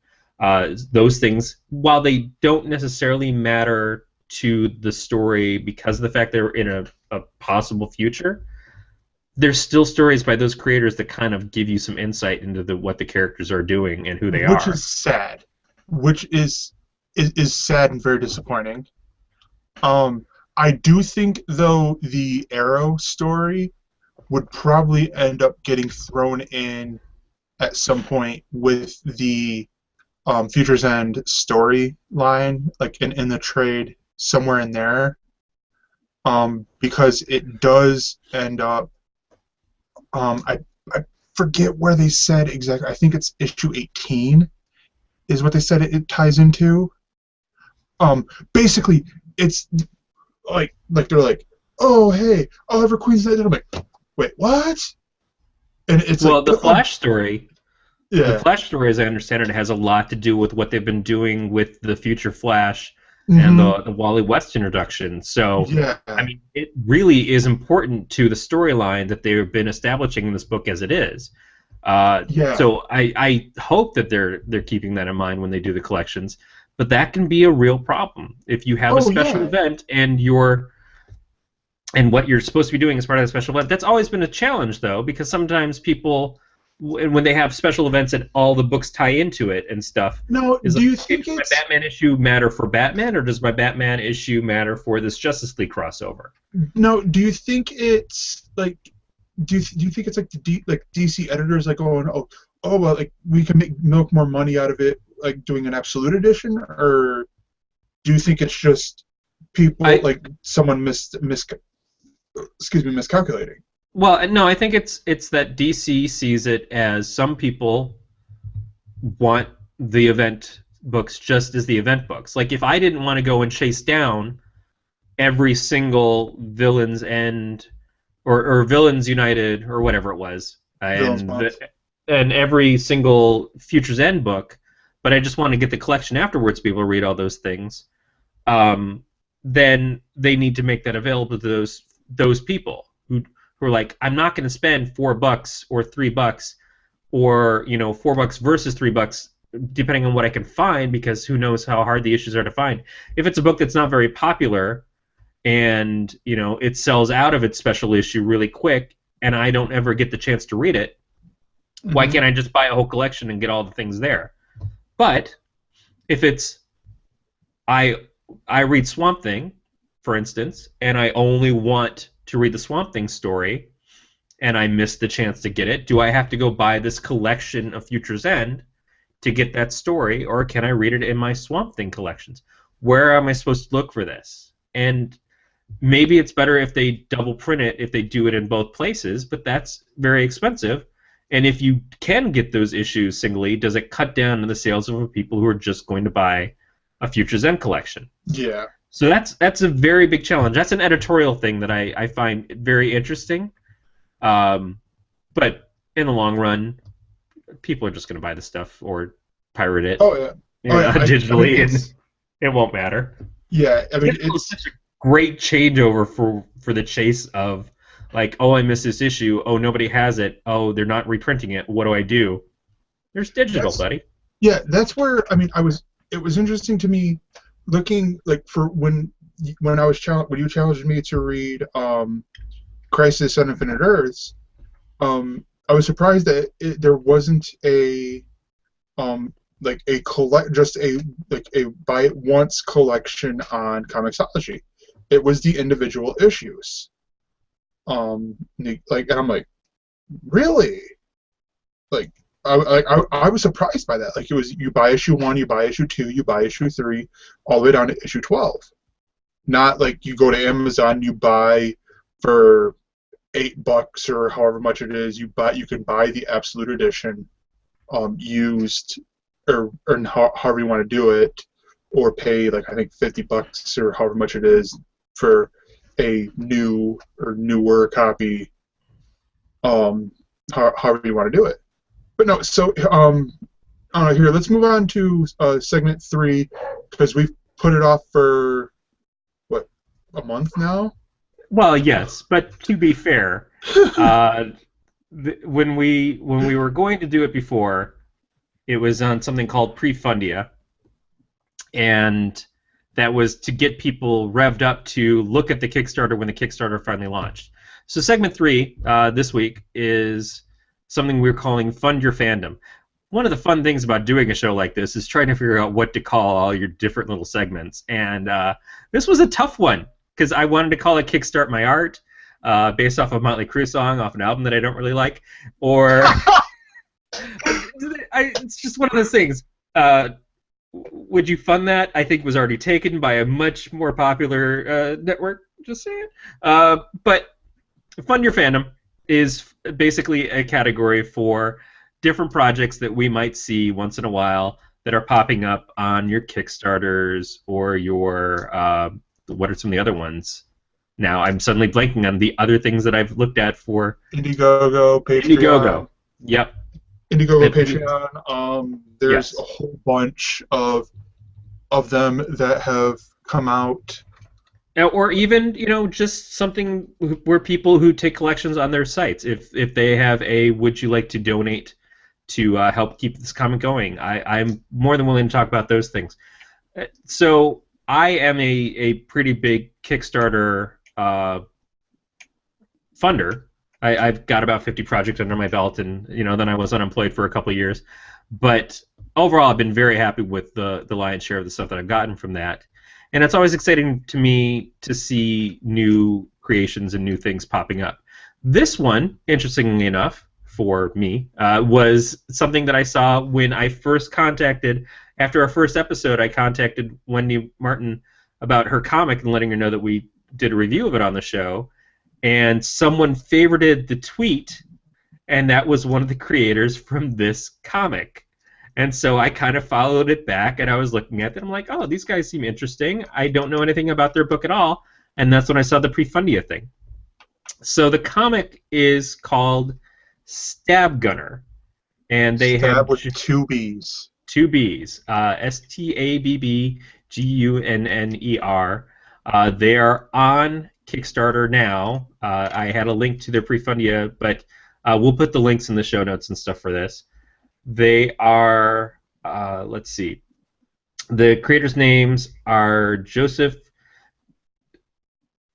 Those things, while they don't necessarily matter to the story because of the fact they're in a possible future, there's still stories by those creators that kind of give you some insight into what the characters are doing and who they are. Which is sad. Which is sad and very disappointing. I do think, though, the Arrow story would probably end up getting thrown in at some point with the Future's End storyline, like in the trade somewhere in there, because it does end up. I forget where they said exactly. I think it's issue 18 is what they said it ties into. Basically, it's like they're like, oh hey, Oliver Queen's dead. And I'm like, wait, what? And it's Well, like, the Flash story. The yeah, Flash story, as I understand it, has a lot to do with what they've been doing with the future Flash and mm-hmm, the Wally West introduction. So, yeah, I mean, it really is important to the storyline that they've been establishing in this book as it is. yeah, So I hope that they're keeping that in mind when they do the collections. But that can be a real problem if you have a oh special yeah, event and what you're supposed to be doing as part of the special event. That's always been a challenge, though, because sometimes people, when they have special events and all the books tie into it and stuff, no, is do like, you okay, think does my it's Batman issue matter for Batman, or does my Batman issue matter for this Justice League crossover? no, do you think it's like do you think it's like like DC editors like going, oh well, like we can make milk more money out of it like doing an absolute edition, or do you think it's just people I like someone miscalculating? Well, no, I think it's that DC sees it as some people want the event books just as the event books. Like if I didn't want to go and chase down every single Villains End or Villains United or whatever it was, Villains and month. and every single Futures End book, but I just want to get the collection afterwards. People read all those things. Um, then they need to make that available to those people who are like, I'm not going to spend $4 or $3 or $4 versus $3 depending on what I can find, because who knows how hard the issues are to find. If it's a book that's not very popular and it sells out of its special issue really quick and I don't ever get the chance to read it, why Mm-hmm. can't I just buy a whole collection and get all the things there? But if it's I I read Swamp Thing, for instance, and I only want to read the Swamp Thing story, and I missed the chance to get it, do I have to go buy this collection of Future's End to get that story, or can I read it in my Swamp Thing collections? Where am I supposed to look for this? And maybe it's better if they double print it, if they do it in both places, but that's very expensive. And if you can get those issues singly, does it cut down on the sales of people who are just going to buy a Future's End collection? Yeah. So that's a very big challenge. That's an editorial thing that I find very interesting. But in the long run, people are just going to buy the stuff or pirate it, Oh yeah. Oh yeah. I mean digitally, and it's it won't matter. yeah. I mean Digital is it's such a great changeover for the chase of like, oh, I missed this issue. Oh, nobody has it. Oh, they're not reprinting it. What do I do? There's digital, that's buddy. yeah. That's where I mean I was. It was interesting to me looking like for when I was when you challenged me to read Crisis on Infinite Earths. I was surprised that there wasn't a like a collect just a like a buy it once collection on Comixology. It was the individual issues. Like and I'm like, really? Like I was surprised by that. Like it was you buy issue 1, you buy issue 2, you buy issue 3, all the way down to issue 12. Not like you go to Amazon, you buy for $8 or however much it is. You can buy the absolute edition, used or however you want to do it, or pay like I think $50 or however much it is for a new or newer copy. However you want to do it. But no, so here let's move on to segment 3 because we've put it off for what, a month now. Well, yes, but to be fair, when we were going to do it before, it was on something called Prefundia, and that was to get people revved up to look at the Kickstarter when the Kickstarter finally launched. So segment 3 this week is something we're calling Fund Your Fandom. One of the fun things about doing a show like this is trying to figure out what to call all your different little segments, and this was a tough one because I wanted to call it Kickstart My Art, based off a Motley Crue song off an album that I don't really like, or it's just one of those things. Would you fund that? I think was already taken by a much more popular network. Just saying. But Fund Your Fandom is basically a category for different projects that we might see once in a while that are popping up on your Kickstarters or your what are some of the other ones? Now I'm suddenly blanking on the other things that I've looked at for Indiegogo, Patreon. Indiegogo. Yep. Indiegogo, Patreon. There's Yes. a whole bunch of them that have come out. Or even, just something where people who take collections on their sites, if they have a would you like to donate to help keep this comic going, I'm more than willing to talk about those things. So I am a pretty big Kickstarter funder. I've got about 50 projects under my belt, and then I was unemployed for a couple of years. But overall, I've been very happy with the lion's share of the stuff that I've gotten from that. And it's always exciting to me to see new creations and new things popping up. This one, interestingly enough, for me, was something that I saw when I first contacted, after our first episode, I contacted Wendy Martin about her comic and letting her know that we did a review of it on the show. And someone favorited the tweet, and that was one of the creators from this comic. And so I kind of followed it back, and I was looking at it, and I'm like, oh, these guys seem interesting. I don't know anything about their book at all. And that's when I saw the Prefundia thing. So the comic is called Stab Gunner. And they have with two B's. Two B's. STABBGUNNER. They are on Kickstarter now. I had a link to their Prefundia, but we'll put the links in the show notes and stuff for this. They are, let's see, the creators' names are Joseph,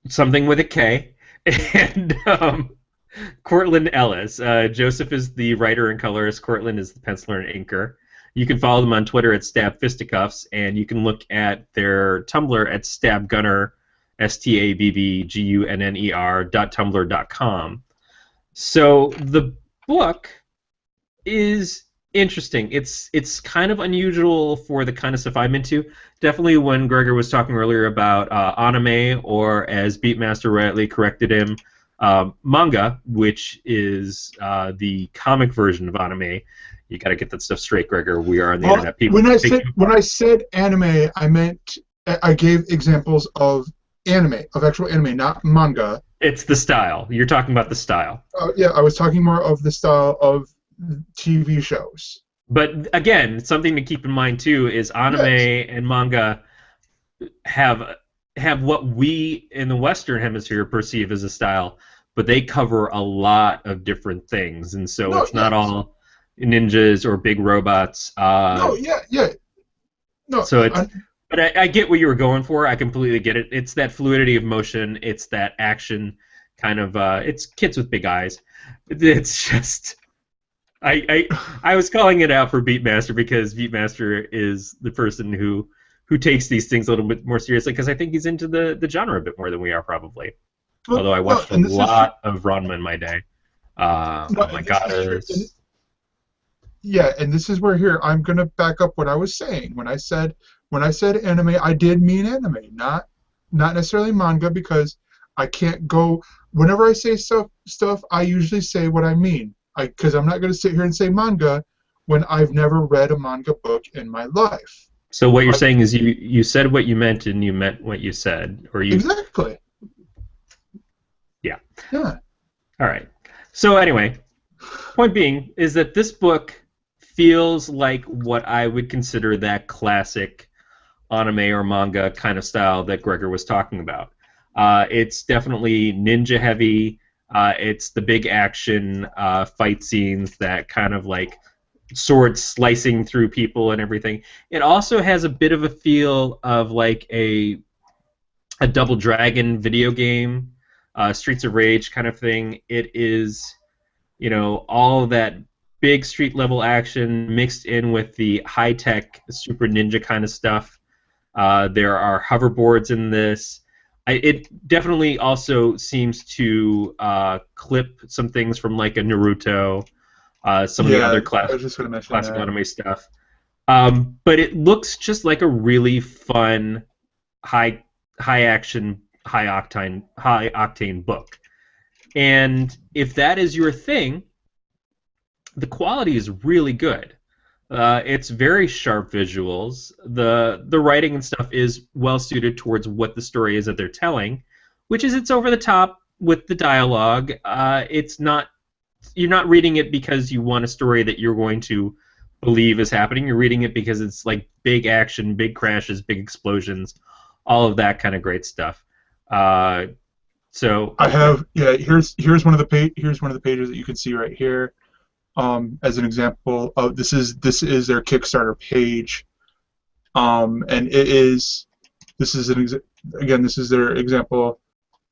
something with a K, and Cortland Ellis. Joseph is the writer and colorist. Cortland is the penciler and inker. You can follow them on Twitter at Stab Fisticuffs, and you can look at their Tumblr at stabgunner, STABBGUNNER.tumblr.com. So the book is interesting. It's kind of unusual for the kind of stuff I'm into. Definitely when Gregor was talking earlier about anime, or as Beatmaster rightly corrected him, manga, which is the comic version of anime. You got to get that stuff straight, Gregor. We are on the internet. People when I said anime, I gave examples of anime, of actual anime, not manga. It's the style. You're talking about the style. Yeah, I was talking more of the style of TV shows. But again, something to keep in mind too is anime and manga have what we in the Western Hemisphere perceive as a style, but they cover a lot of different things, and so it's not all ninjas or big robots. No. So but I get what you were going for. I completely get it. It's that fluidity of motion. It's that action kind of. It's kids with big eyes. It's just. I was calling it out for Beatmaster because Beatmaster is the person who takes these things a little bit more seriously, because I think he's into the genre a bit more than we are probably. Although I watched a lot of Ranma in my day. Oh my god. Yeah, and this is where here I'm gonna back up what I was saying. When I said anime, I did mean anime, not necessarily manga, because I can't go. Whenever I say stuff, I usually say what I mean. Because I'm not going to sit here and say manga when I've never read a manga book in my life. So what you're saying is you said what you meant and you meant what you said, or you exactly. Yeah. Yeah. All right. So anyway, point being is that this book feels like what I would consider that classic anime or manga kind of style that Gregor was talking about. It's definitely ninja heavy. It's the big action fight scenes that kind of like sword slicing through people and everything. It also has a bit of a feel of like a Double Dragon video game, Streets of Rage kind of thing. It is, all that big street level action mixed in with the high tech super ninja kind of stuff. There are hoverboards in this. It definitely also seems to clip some things from like a Naruto, some of the other classic anime stuff. But it looks just like a really fun, high action, high octane book. And if that is your thing, the quality is really good. It's very sharp visuals. The writing and stuff is well suited towards what the story is that they're telling, which is it's over the top with the dialogue. It's not You're not reading it because you want a story that you're going to believe is happening. You're reading it because it's like big action, big crashes, big explosions, all of that kind of great stuff. Uh, so I have here's one of the here's one of the pages that you can see right here. As an example of this is their Kickstarter page, and this is again, this is their example,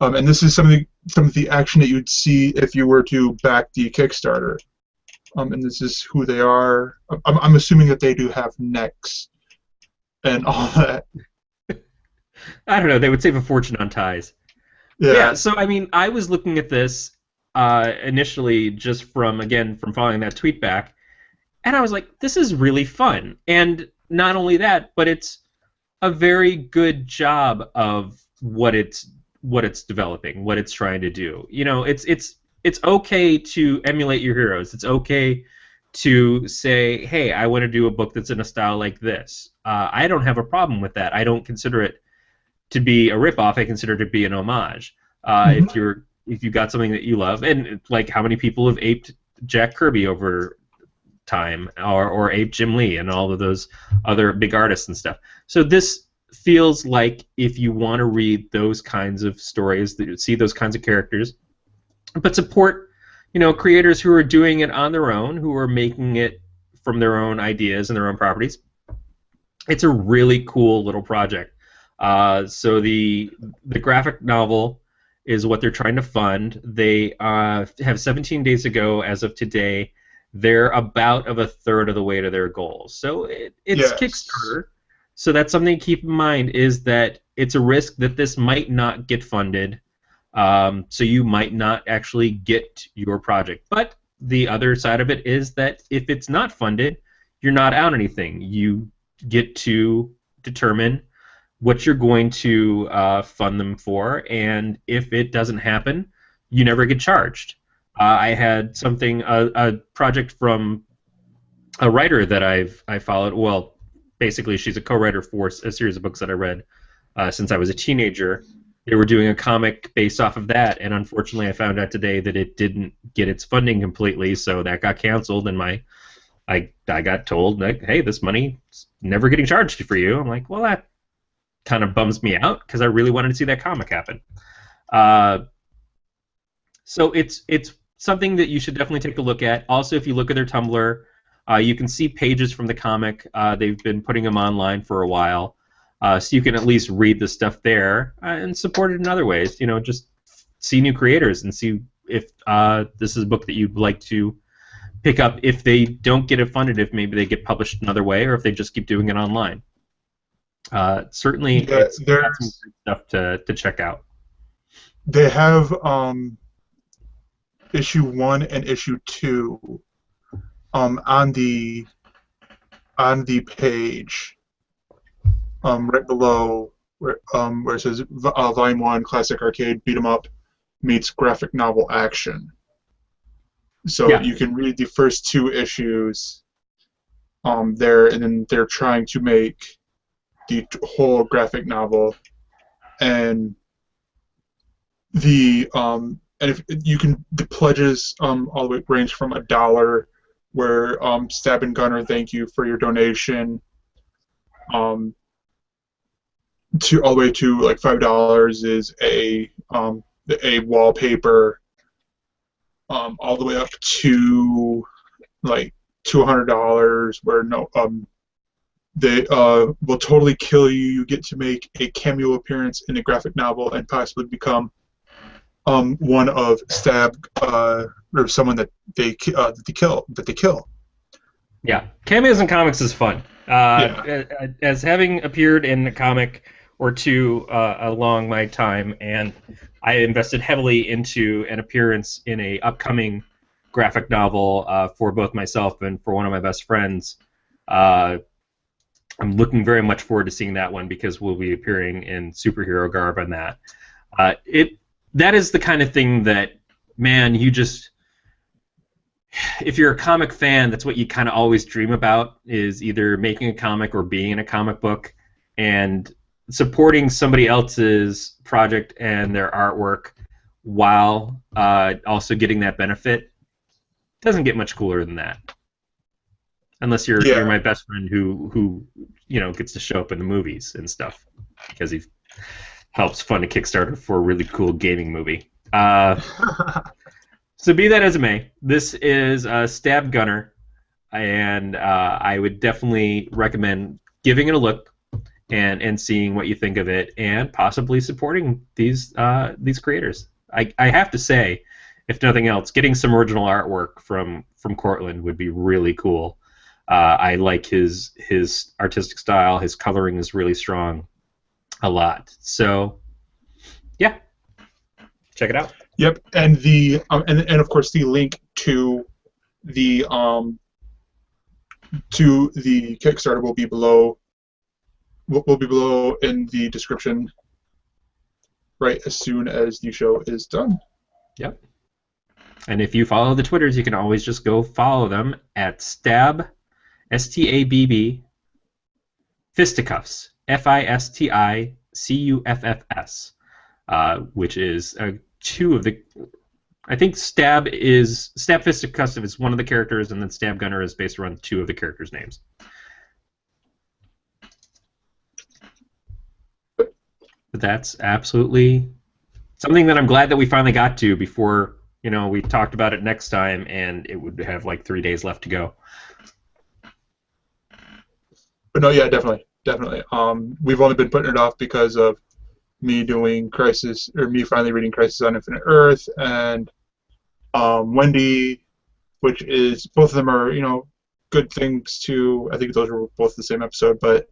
and this is some of the action that you'd see if you were to back the Kickstarter, and this is who they are. I'm assuming that they do have necks and all that. I don't know. They would save a fortune on ties. Yeah, Yeah. So I mean, I was looking at this initially just from following that tweet back, and I was like, this is really fun. And not only that, but it's a very good job of what it's developing, what it's trying to do. You know, it's okay to emulate your heroes. It's okay to say, hey, I want to do a book that's in a style like this. I don't have a problem with that. I don't consider it to be a ripoff. I consider it to be an homage. If you got something that you love, and like how many people have aped Jack Kirby over time, or aped Jim Lee and all of those other big artists and stuff. So this feels like if you want to read those kinds of stories, that you see those kinds of characters, but support, creators who are doing it on their own, who are making it from their own ideas and their own properties. It's a really cool little project. So the graphic novel is what they're trying to fund. They have 17 days ago as of today. They're about of a third of the way to their goals. So it's yes. Kickstarter. So that's something to keep in mind, is that it's a risk that this might not get funded. So you might not actually get your project. But the other side of it is that if it's not funded, you're not out anything. You get to determine what you're going to fund them for, and if it doesn't happen, you never get charged. I had a project from a writer that I followed. Well, basically, she's a co-writer for a series of books that I read since I was a teenager. They were doing a comic based off of that, and unfortunately, I found out today that it didn't get its funding completely, so that got canceled, and I got told, like, hey, this money's never getting charged for you. I'm like, well, that kind of bums me out because I really wanted to see that comic happen. So it's something that you should definitely take a look at. Also, if you look at their Tumblr, you can see pages from the comic. They've been putting them online for a while, so you can at least read the stuff there and support it in other ways. Just see new creators and see if this is a book that you'd like to pick up. If they don't get it funded, if maybe they get published another way, or if they just keep doing it online. Certainly, it's got some great stuff to check out. They have issue 1 and issue 2 on the page right below where it says Volume 1 Classic Arcade Beat 'em Up meets graphic novel action. So Yeah. you can read the first 2 issues there, and then they're trying to make the whole graphic novel, and if you can, the pledges all the way range from $1, where Stab and Gunner, thank you for your donation, to all the way to like $5 is a wallpaper, all the way up to like $200, where they will totally kill you. You get to make a cameo appearance in a graphic novel and possibly become one of Stab or someone that they kill. Yeah, cameos in comics is fun. Yeah. As having appeared in a comic or two along my time, and I invested heavily into an appearance in a upcoming graphic novel for both myself and for one of my best friends. I'm looking very much forward to seeing that one because we'll be appearing in superhero garb on that. That is the kind of thing that, man, if you're a comic fan, that's what you kind of always dream about, is either making a comic or being in a comic book, and supporting somebody else's project and their artwork while also getting that benefit doesn't get much cooler than that. Unless you're Yeah. my best friend who gets to show up in the movies and stuff because he helps fund a Kickstarter for a really cool gaming movie. So be that as it may, this is Stab Gunner, and I would definitely recommend giving it a look and seeing what you think of it, and possibly supporting these creators. I have to say, if nothing else, getting some original artwork from Cortland would be really cool. I like his artistic style. His coloring is really strong, a lot. So, yeah, check it out. Yep, and the and of course the link the to the Kickstarter will be below. Will be below in the description. Right as soon as the show is done. Yep. And if you follow the Twitters, you can always just go follow them at Stab, STABB, Fisticuffs, FISTICUFFS, which is two of the. I think Stab Fisticuffs is one of the characters, and then Stab Gunner is based around two of the characters' names. But that's absolutely something that I'm glad that we finally got to before we talked about it next time, and it would have like 3 days left to go. But no, yeah, definitely. We've only been putting it off because of me doing Crisis, or me finally reading Crisis on Infinite Earth, and Wendy, which is, both of them are, good things to. I think those were both the same episode, but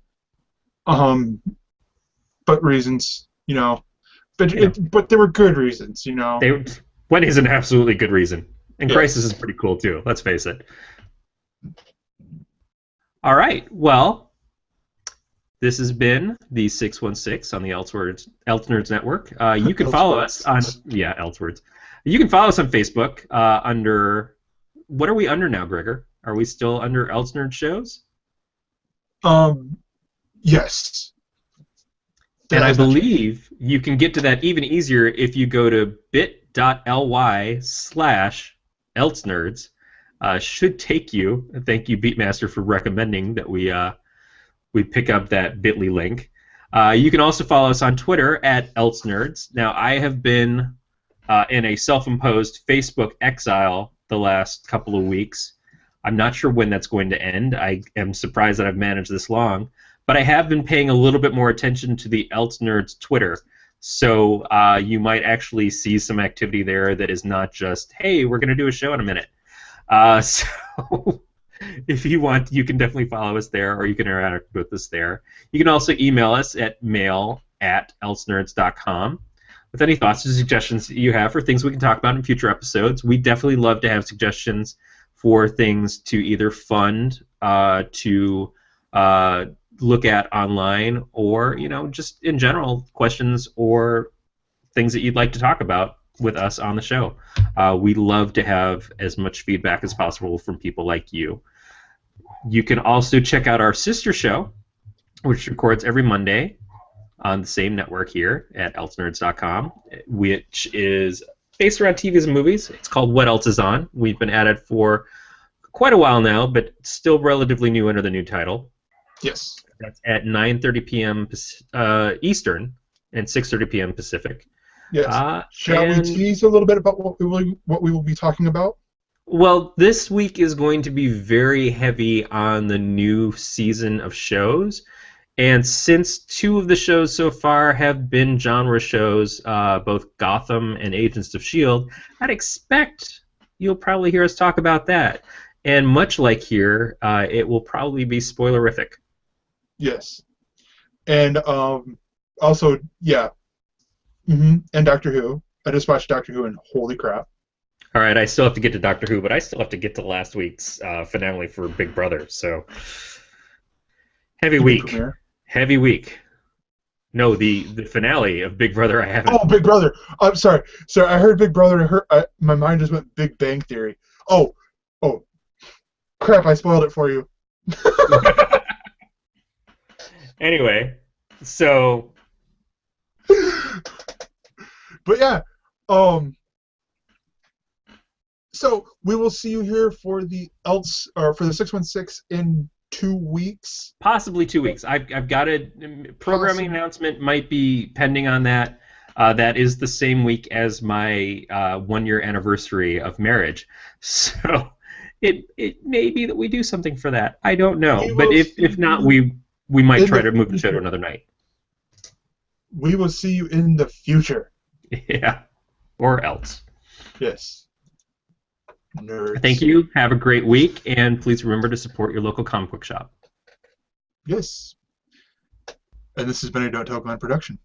reasons, but there were good reasons, Wendy's an absolutely good reason, and Yeah. Crisis is pretty cool too. Let's face it. All right, well, this has been the 616 on the Elsenerds Network. You can follow us on Elsewords. You can follow us on Facebook under. What are we under now, Gregor? Are we still under Elsenerds shows? Yes. And I believe you can get to that even easier if you go to bit.ly/Elsenerds. Should take you. Thank you, Beatmaster, for recommending that we pick up that bit.ly link. You can also follow us on Twitter at Elsenerds. Now, I have been in a self-imposed Facebook exile the last couple of weeks. I'm not sure when that's going to end. I am surprised that I've managed this long. But I have been paying a little bit more attention to the Elsenerds Twitter. So you might actually see some activity there that is not just, hey, we're going to do a show in a minute. So if you want, you can definitely follow us there, or you can interact with us there. You can also email us at mail@elsenerds.com with any thoughts or suggestions that you have for things we can talk about in future episodes. We definitely love to have suggestions for things to either fund, to look at online, or just in general questions or things that you'd like to talk about with us on the show. We love to have as much feedback as possible from people like you. You can also check out our sister show, which records every Monday on the same network here at elsenerds.com, which is based around TVs and movies. It's called What Else Is On. We've been at it for quite a while now, but still relatively new under the new title. Yes. That's at 9:30 p.m. Eastern and 6:30 p.m. Pacific. Yes. Shall we tease a little bit about what we will be talking about? Well, this week is going to be very heavy on the new season of shows, and since two of the shows so far have been genre shows, both Gotham and Agents of S.H.I.E.L.D., I'd expect you'll probably hear us talk about that. And much like here, it will probably be spoilerific. Yes. And also, yeah. And Doctor Who. I just watched Doctor Who, and holy crap. All right, I still have to get to Doctor Who, but I still have to get to last week's finale for Big Brother, so heavy week. Heavy week. No, the finale of Big Brother I haven't. Oh, Big Brother. I'm sorry. I heard Big Brother, and my mind just went Big Bang Theory. Oh, Oh, crap! I spoiled it for you. Anyway, so But yeah, um, so we will see you here for the 616 in 2 weeks. possibly 2 weeks. I've got a programming announcement might be pending on that. That is the same week as my 1 year anniversary of marriage, so it may be that we do something for that. I don't know, We but will if see not, you we might in try the to move the show to future. another night. We will see you in the future. Yeah, or else. Yes, Thank nerds. you. Have a great week, and please remember to support your local comic book shop. Yes. And this has been a Don't Tell Glenn production.